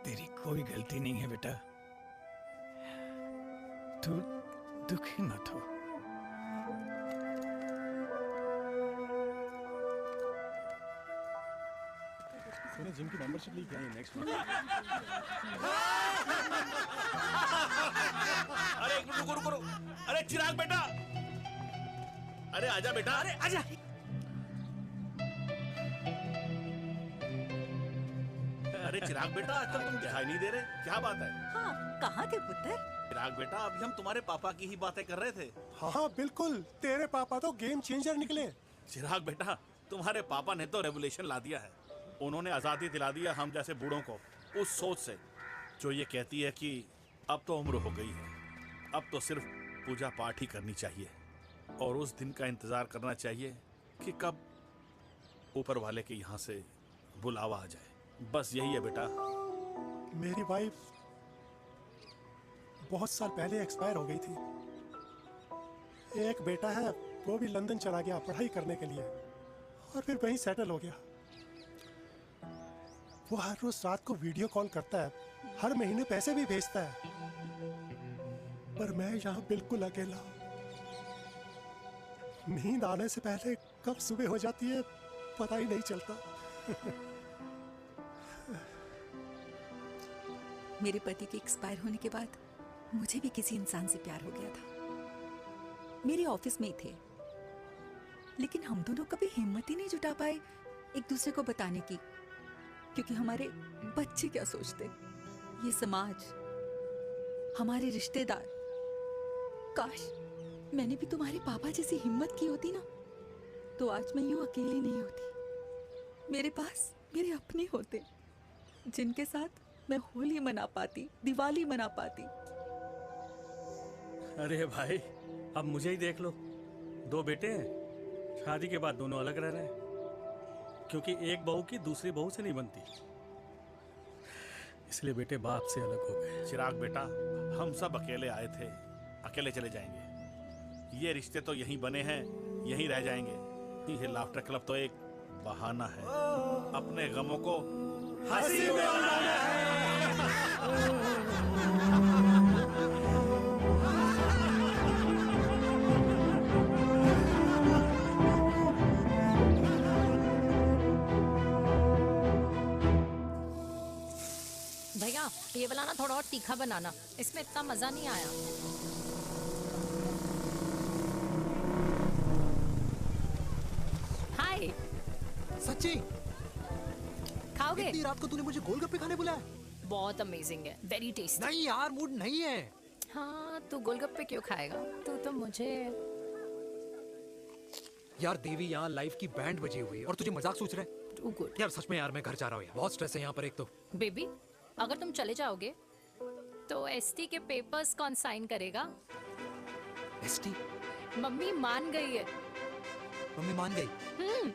Speaker 22: तेरी कोई गलती नहीं है बेटा, तू दुखी मत हो।
Speaker 9: मैंने जिम की मेंबरशिप ली क्या है नेक्स्ट मंथ?
Speaker 12: अरे एक मिनट रुको। अरे चिराग बेटा, अरे आजा बेटा, अरे आजा। अरे चिराग बेटा, आजकल तुम दिखाई नहीं दे रहे, क्या बात है?
Speaker 14: हाँ, कहाँ थे पुत्र?
Speaker 12: चिराग बेटा, अभी हम तुम्हारे पापा की ही बातें कर रहे थे।
Speaker 9: हाँ बिल्कुल, तेरे पापा तो गेम चेंजर निकले।
Speaker 12: चिराग बेटा, तुम्हारे पापा ने तो रेवोल्यूशन ला दिया है। उन्होंने आज़ादी दिला दिया हम जैसे बूढ़ों को उस सोच से जो ये कहती है कि अब तो उम्र हो गई है, अब तो सिर्फ पूजा पाठ ही करनी चाहिए और उस दिन का इंतज़ार करना चाहिए कि कब ऊपर वाले के यहाँ से बुलावा आ जाए। बस यही है बेटा।
Speaker 9: मेरी वाइफ बहुत साल पहले एक्सपायर हो गई थी। एक बेटा है, वो भी लंदन चला गया पढ़ाई करने के लिए और फिर वहीं सेटल हो गया।
Speaker 14: वो हर रोज रात को वीडियो कॉल करता है, हर महीने पैसे भी भेजता है, पर मैं यहाँ बिल्कुल अकेला हूँ। नींद आने से पहले कब सुबह हो जाती है पता ही नहीं चलता।
Speaker 18: मेरे पति के एक्सपायर होने के बाद मुझे भी किसी इंसान से प्यार हो गया था। मेरे ऑफिस में ही थे, लेकिन हम दोनों कभी हिम्मत ही नहीं जुटा पाए एक दूसरे को बताने की, क्योंकि हमारे बच्चे क्या सोचते, ये समाज, हमारे रिश्तेदार। काश मैंने भी तुम्हारे पापा जैसी हिम्मत की होती ना, तो आज मैं यूं अकेली नहीं होती। मेरे पास मेरे अपने होते, जिनके साथ मैं होली मना पाती, दिवाली मना पाती।
Speaker 13: अरे भाई, अब मुझे ही देख लो, 2 बेटे हैं, शादी के बाद दोनों अलग रह रहे हैं, क्योंकि एक बहू की दूसरी बहू से नहीं बनती, इसलिए बेटे बाप से अलग हो गए।
Speaker 12: चिराग बेटा, हम सब अकेले आए थे, अकेले चले जाएंगे। ये रिश्ते तो यहीं बने हैं, यहीं रह जाएंगे। ये लाफ्टर क्लब तो एक बहाना है, अपने गमों को हंसी में उड़ाना है।
Speaker 10: भैया ये वाला ना थोड़ा और तीखा बनाना, इसमें इतना मजा नहीं आया। हाय।
Speaker 6: सच्ची?
Speaker 10: खाओगे?
Speaker 6: इतनी रात को तूने मुझे गोलगप्पे खाने बुलाया?
Speaker 10: बहुत अमेजिंग है, वेरी टेस्टी।
Speaker 6: नहीं यार, मूड नहीं है।
Speaker 10: हाँ, तू गोलगप्पे क्यों खाएगा? तू तो मुझे।
Speaker 6: यार देवी, यहाँ लाइफ की बैंड बजी हुई है और तुझे मजाक सोच रहा है?
Speaker 10: Too good.
Speaker 6: यार सच में यार, मैं घर जा रहा हूँ यार, बहुत स्ट्रेस है यहाँ पर एक तो।
Speaker 10: बेबी, अगर तुम चले जाओगे तो एसटी के पेपर्स कौन साइन करेगा?
Speaker 6: एसटी?
Speaker 10: मम्मी मान गई है।
Speaker 6: मम्मी मान गई?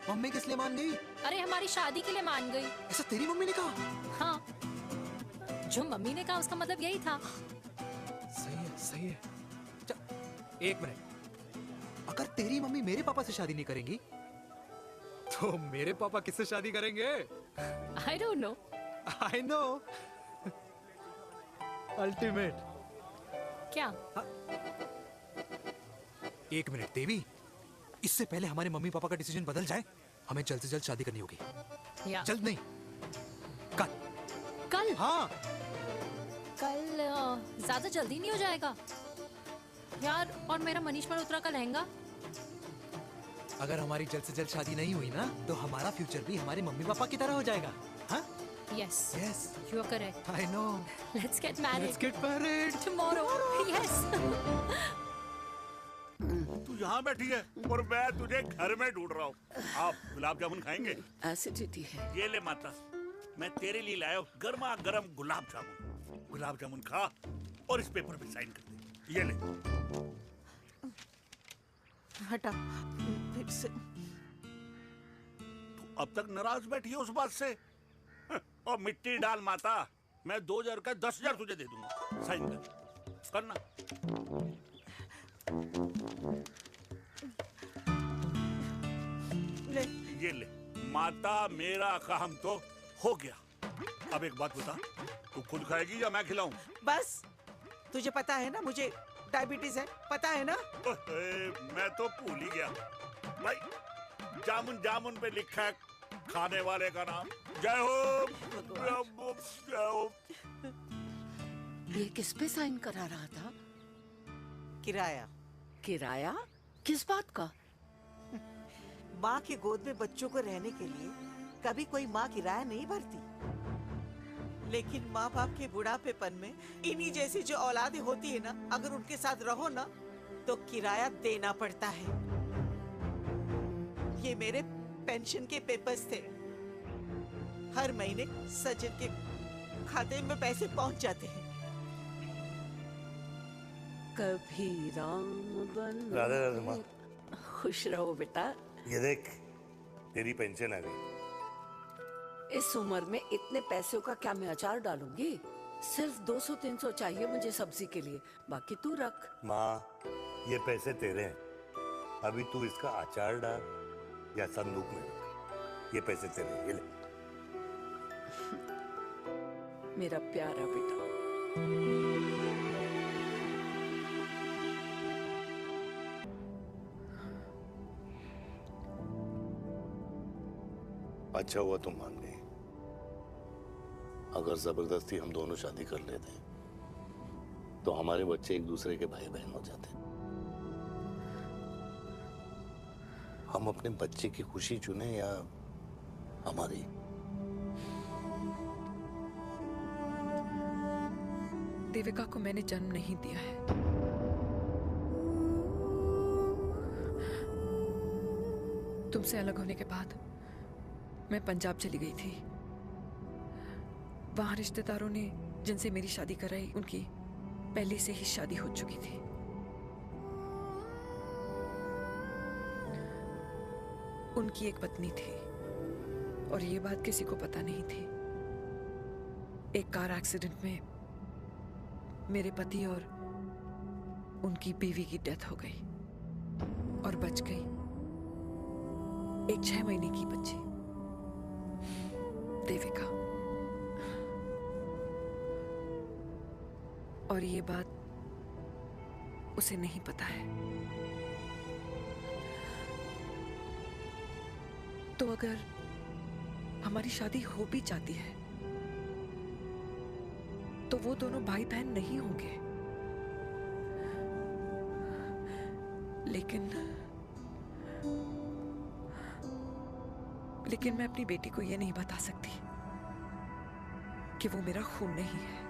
Speaker 6: मम्मी किस लिए मान गई?
Speaker 10: अरे हमारी शादी के लिए मान गई।
Speaker 6: ऐसा तेरी मम्मी ने कहा?
Speaker 10: हाँ, जो मम्मी ने कहा उसका मतलब यही था।
Speaker 6: सही है, सही है। एक मिनट, अगर तेरी मम्मी मेरे पापा से शादी नहीं करेंगी तो मेरे पापा किससे शादी करेंगे?
Speaker 10: I don't know.
Speaker 6: I know. Ultimate.
Speaker 10: क्या?
Speaker 6: एक मिनट देवी, इससे पहले हमारे मम्मी पापा का डिसीजन बदल जाए, हमें जल्द से जल्द शादी करनी होगी। जल्द नहीं, कल।
Speaker 10: कल?
Speaker 6: हाँ।
Speaker 10: कल ज्यादा जल्दी नहीं हो जाएगा यार? और मेरा मनीष मल्होत्रा का लहंगा?
Speaker 6: अगर हमारी जल्द से जल्द शादी नहीं हुई ना, तो हमारा फ्यूचर भी हमारे मम्मी पापा की तरह हो जाएगा। हाँ?
Speaker 10: Yes.
Speaker 6: Yes.
Speaker 10: You are correct.
Speaker 6: I know.
Speaker 10: Let's get married.
Speaker 6: Let's get married.
Speaker 10: Tomorrow. Yes.
Speaker 8: तू यहाँ बैठी है और मैं तुझे घर में ढूंढ रहा हूँ। आप गुलाब जामुन खाएंगे?
Speaker 7: एसिडिटी है।
Speaker 8: ये ले माता, मैं तेरे लिए लाया हूँ गर्मा गर्म गुलाब जामुन। गुलाब जामुन खा और इस पेपर पे साइन कर दे। ये ले।
Speaker 1: हटा फिर से।
Speaker 8: तू अब तक नाराज बैठी है उस बात से? और मिट्टी डाल माता, मैं 2000 का 10,000 तुझे दे दूंगा। साइन कर, करना।
Speaker 1: ले।
Speaker 8: ये ले माता, मेरा काम तो हो गया। अब एक बात बता, तू खुद खाएगी या मैं खिलाऊं?
Speaker 1: बस, तुझे पता है ना मुझे डायबिटीज है, पता है ना?
Speaker 8: मैं तो भूल ही गया भाई, जामुन जामुन पे लिखा है खाने वाले का नाम। जय हो, जय हो।
Speaker 7: ये किस पे साइन करा रहा था?
Speaker 1: किराया।
Speaker 7: किराया? किस बात का?
Speaker 1: माँ की गोद में बच्चों को रहने के लिए कभी कोई माँ किराया नहीं भरती, लेकिन माँ बाप के बुढ़ापेपन में इन्हीं जैसी जो औलादें होती है ना, अगर उनके साथ रहो ना तो किराया देना पड़ता है। ये मेरे पेंशन के पेपर्स थे, हर महीने सचिन के खाते में पैसे पहुंच जाते हैं।
Speaker 7: कभी राम बन।
Speaker 5: राधे राधे माँ।
Speaker 7: खुश रहो बेटा।
Speaker 5: ये देख, तेरी पेंशन आ गई।
Speaker 7: इस उम्र में इतने पैसों का क्या मैं अचार डालूंगी? सिर्फ 200-300 चाहिए मुझे सब्जी के लिए, बाकी तू रख।
Speaker 5: माँ, ये पैसे तेरे हैं, अभी तू इसका अचार डाल या संदूक में रख। ये पैसे तेरे, ये ले।
Speaker 18: मेरा प्यारा बेटा।
Speaker 5: अच्छा हुआ तुम मान गई। अगर जबरदस्ती हम दोनों शादी कर लेते तो हमारे बच्चे एक दूसरे के भाई बहन हो जाते। हम अपने बच्चे की खुशी चुने या हमारी?
Speaker 18: देविका को मैंने जन्म नहीं दिया है। तुमसे अलग होने के बाद मैं पंजाब चली गई थी। वहां रिश्तेदारों ने जिनसे मेरी शादी कराई उनकी पहले से ही शादी हो चुकी थी। उनकी एक पत्नी थी और ये बात किसी को पता नहीं थी। एक कार एक्सीडेंट में मेरे पति और उनकी बीवी की डेथ हो गई और बच गई एक 6 महीने की बच्ची देविका। और ये बात उसे नहीं पता है। तो अगर हमारी शादी हो भी जाती है तो वो दोनों भाई बहन नहीं होंगे। लेकिन मैं अपनी बेटी को ये नहीं बता सकती कि वो मेरा खून नहीं है।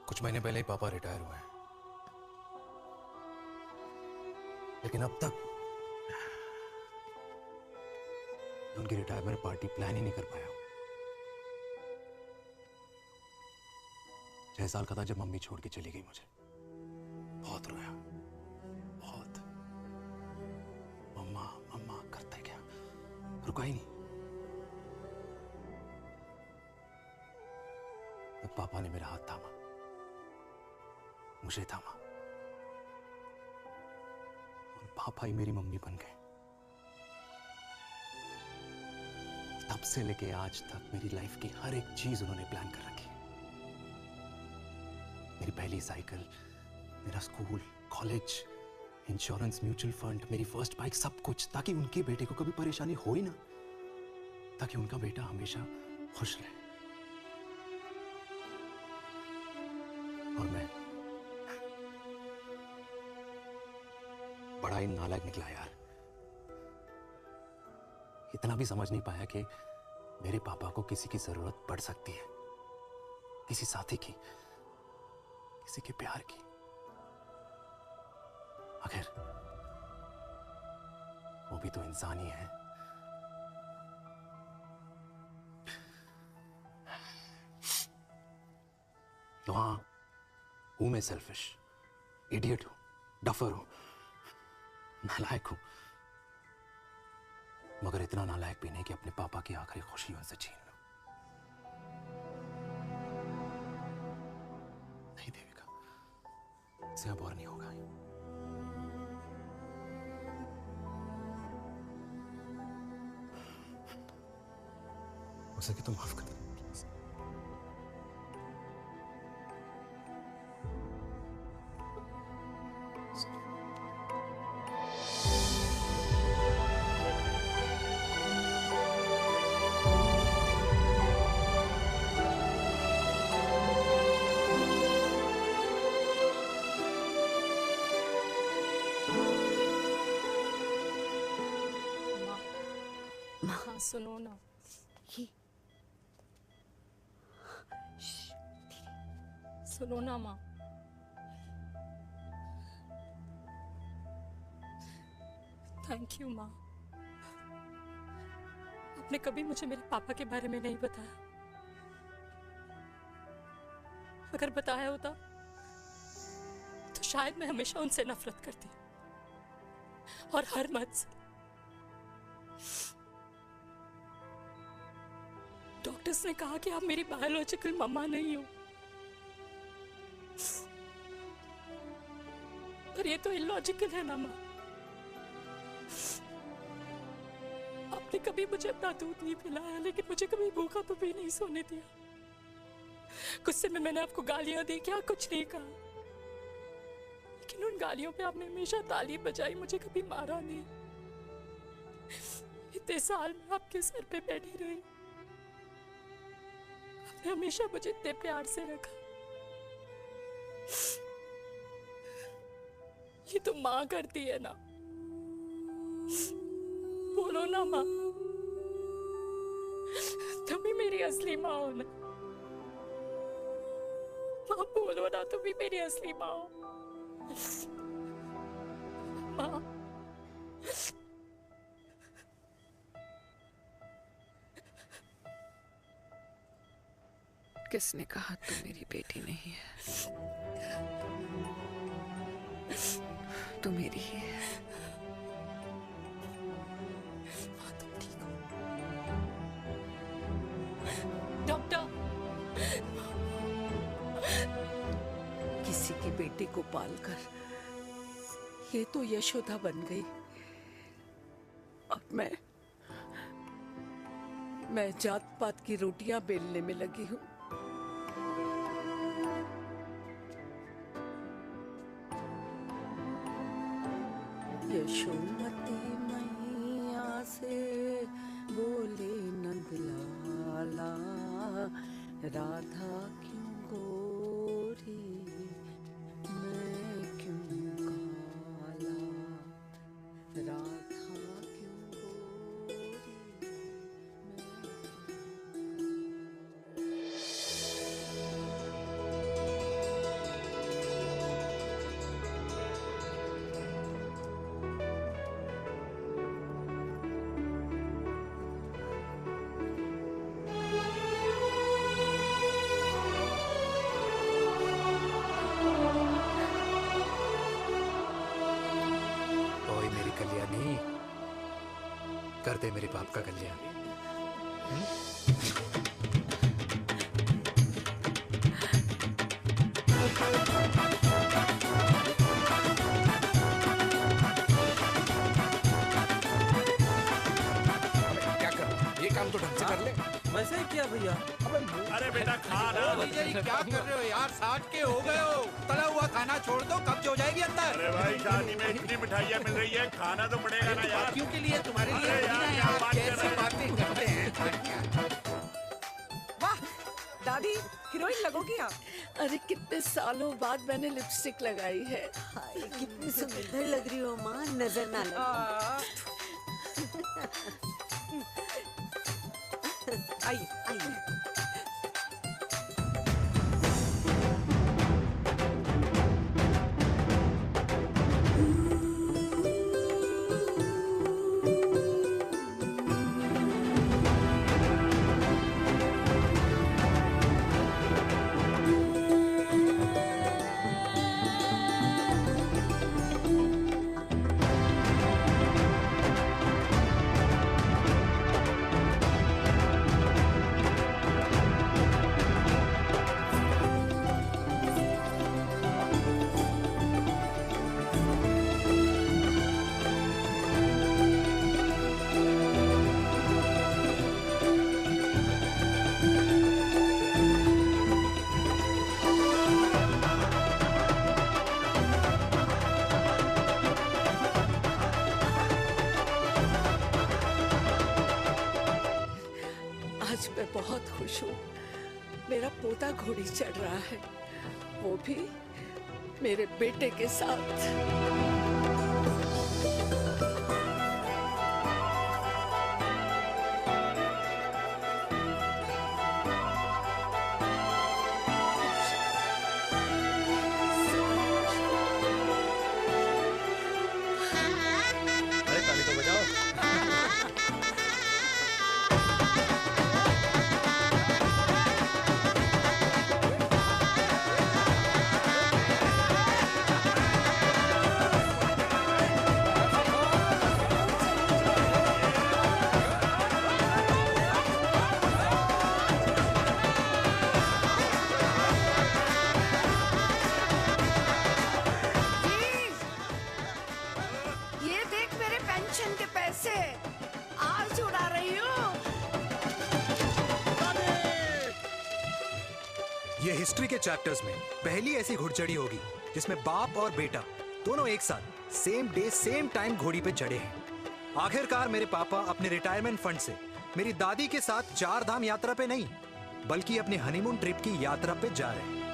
Speaker 6: कुछ महीने पहले ही पापा रिटायर हुए हैं, लेकिन अब तक उनकी रिटायरमेंट पार्टी प्लान ही नहीं कर पाया। 6 साल का था जब मम्मी छोड़ के चली गई मुझे। बहुत रोया, बहुत। मम्मा मम्मा करते क्या, रुका ही नहीं। तब पापा ने मेरा हाथ थामा, मुझे थामा, और पापा ही मेरी मम्मी बन गए। तब से लेके आज तक मेरी लाइफ की हर एक चीज उन्होंने प्लान कर रखी। मेरी पहली साइकिल, मेरा school, college, insurance, mutual fund, मेरी फर्स्ट बाइक, सब कुछ, ताकि उनके बेटे को कभी परेशानी हो ही ना, ताकि उनका बेटा हमेशा खुश रहे। और मैं बड़ा ही नालायक निकला यार। इतना भी समझ नहीं पाया कि मेरे पापा को किसी की जरूरत पड़ सकती है, किसी साथी की, किसी के प्यार की। आखिर वो भी तो इंसान ही है। तो हाँ, हूं मैं सेल्फिश, इडियट हूं, डफर हूं, नालायक हूं, मगर इतना नालायक भी नहीं कि अपने पापा की आखिरी खुशी उनसे छीन लूं। नहीं देविका, इससे अब और नहीं होगा। हो सके तो माफ कर दो।
Speaker 15: हाँ सुनो ना, सुनो ना माँ। थैंक यू माँ, आपने कभी मुझे मेरे पापा के बारे में नहीं बताया। अगर बताया होता तो शायद मैं हमेशा उनसे नफरत करती और हर मत से। डॉक्टर्स ने कहा कि आप मेरी बायोलॉजिकल मम्मा नहीं हो। पर ये तो इलॉजिकल है ना माँ। आपने कभी मुझे अपना दूध नहीं पिलाया, लेकिन मुझे कभी भूखा तो भी नहीं सोने दिया। गुस्से में मैंने आपको गालियां दी, क्या कुछ नहीं कहा, लेकिन उन गालियों पे आपने हमेशा ताली बजाई, मुझे कभी मारा नहीं। इतने साल में आपके सर पे बैठी रही, आपने हमेशा मुझे इतने प्यार से रखा। ये तो माँ करती है ना, बोलो ना माँ, तुम ही मेरी असली माँ हो ना। माँ बोलो ना, तुम ही मेरी असली माँ हो। माँ
Speaker 18: किसने कहा तू मेरी बेटी नहीं है? तू मेरी ही है।
Speaker 15: डॉक्टर,
Speaker 7: किसी की बेटी को पालकर ये तो यशोदा बन गई, और मैं जात पात की रोटियां बेलने में लगी हूँ। यशोमती मैया से बोले नंदलाला, राधा क्यों गोरी मैं क्यों काला, राधा क्यों गोरी।
Speaker 6: ओए मेरी कल्याणी, कर दे मेरे बाप का कल्याण।
Speaker 3: क्या कर, ये काम तो ढंग से कर ले।
Speaker 22: वैसे ही किया भैया।
Speaker 8: अरे बेटा खा ना।
Speaker 4: क्या कर रहे हो यार? 60 के हो गए हो, तला हुआ खाना छोड़ दो, कब्ज हो जाएगी अंदर।
Speaker 8: अरे भाई शादी में इतनी मिठाइयाँ मिल रही है, खाना तो पड़ेगा ना यार।
Speaker 4: क्यों के लिए तुम्हारे लिए
Speaker 8: अरे यार, क्या बात कर
Speaker 4: कैसी
Speaker 8: रहे हैं?
Speaker 4: बातें करते हैं।
Speaker 7: वाह दादी, हीरोइन लगोगी आप। अरे कितने सालों बाद मैंने लिपस्टिक लगाई है।
Speaker 17: हाय कितनी सुंदर लग रही हो माँ, नजर ना लगे।
Speaker 7: आइए आइए। आज मैं बहुत खुश हूँ। मेरा पोता घोड़ी चढ़ रहा है, वो भी मेरे बेटे के साथ।
Speaker 22: अरे ताली तो बजाओ।
Speaker 6: ये हिस्ट्री के चैप्टर्स में पहली ऐसी घुड़चढ़ी होगी जिसमें बाप और बेटा दोनों एक साथ सेम डे सेम टाइम घोड़ी पे चढ़े हैं। आखिरकार मेरे पापा अपने रिटायरमेंट फंड से मेरी दादी के साथ 4 धाम यात्रा पे नहीं बल्कि अपनी हनीमून ट्रिप की यात्रा पे जा रहे हैं।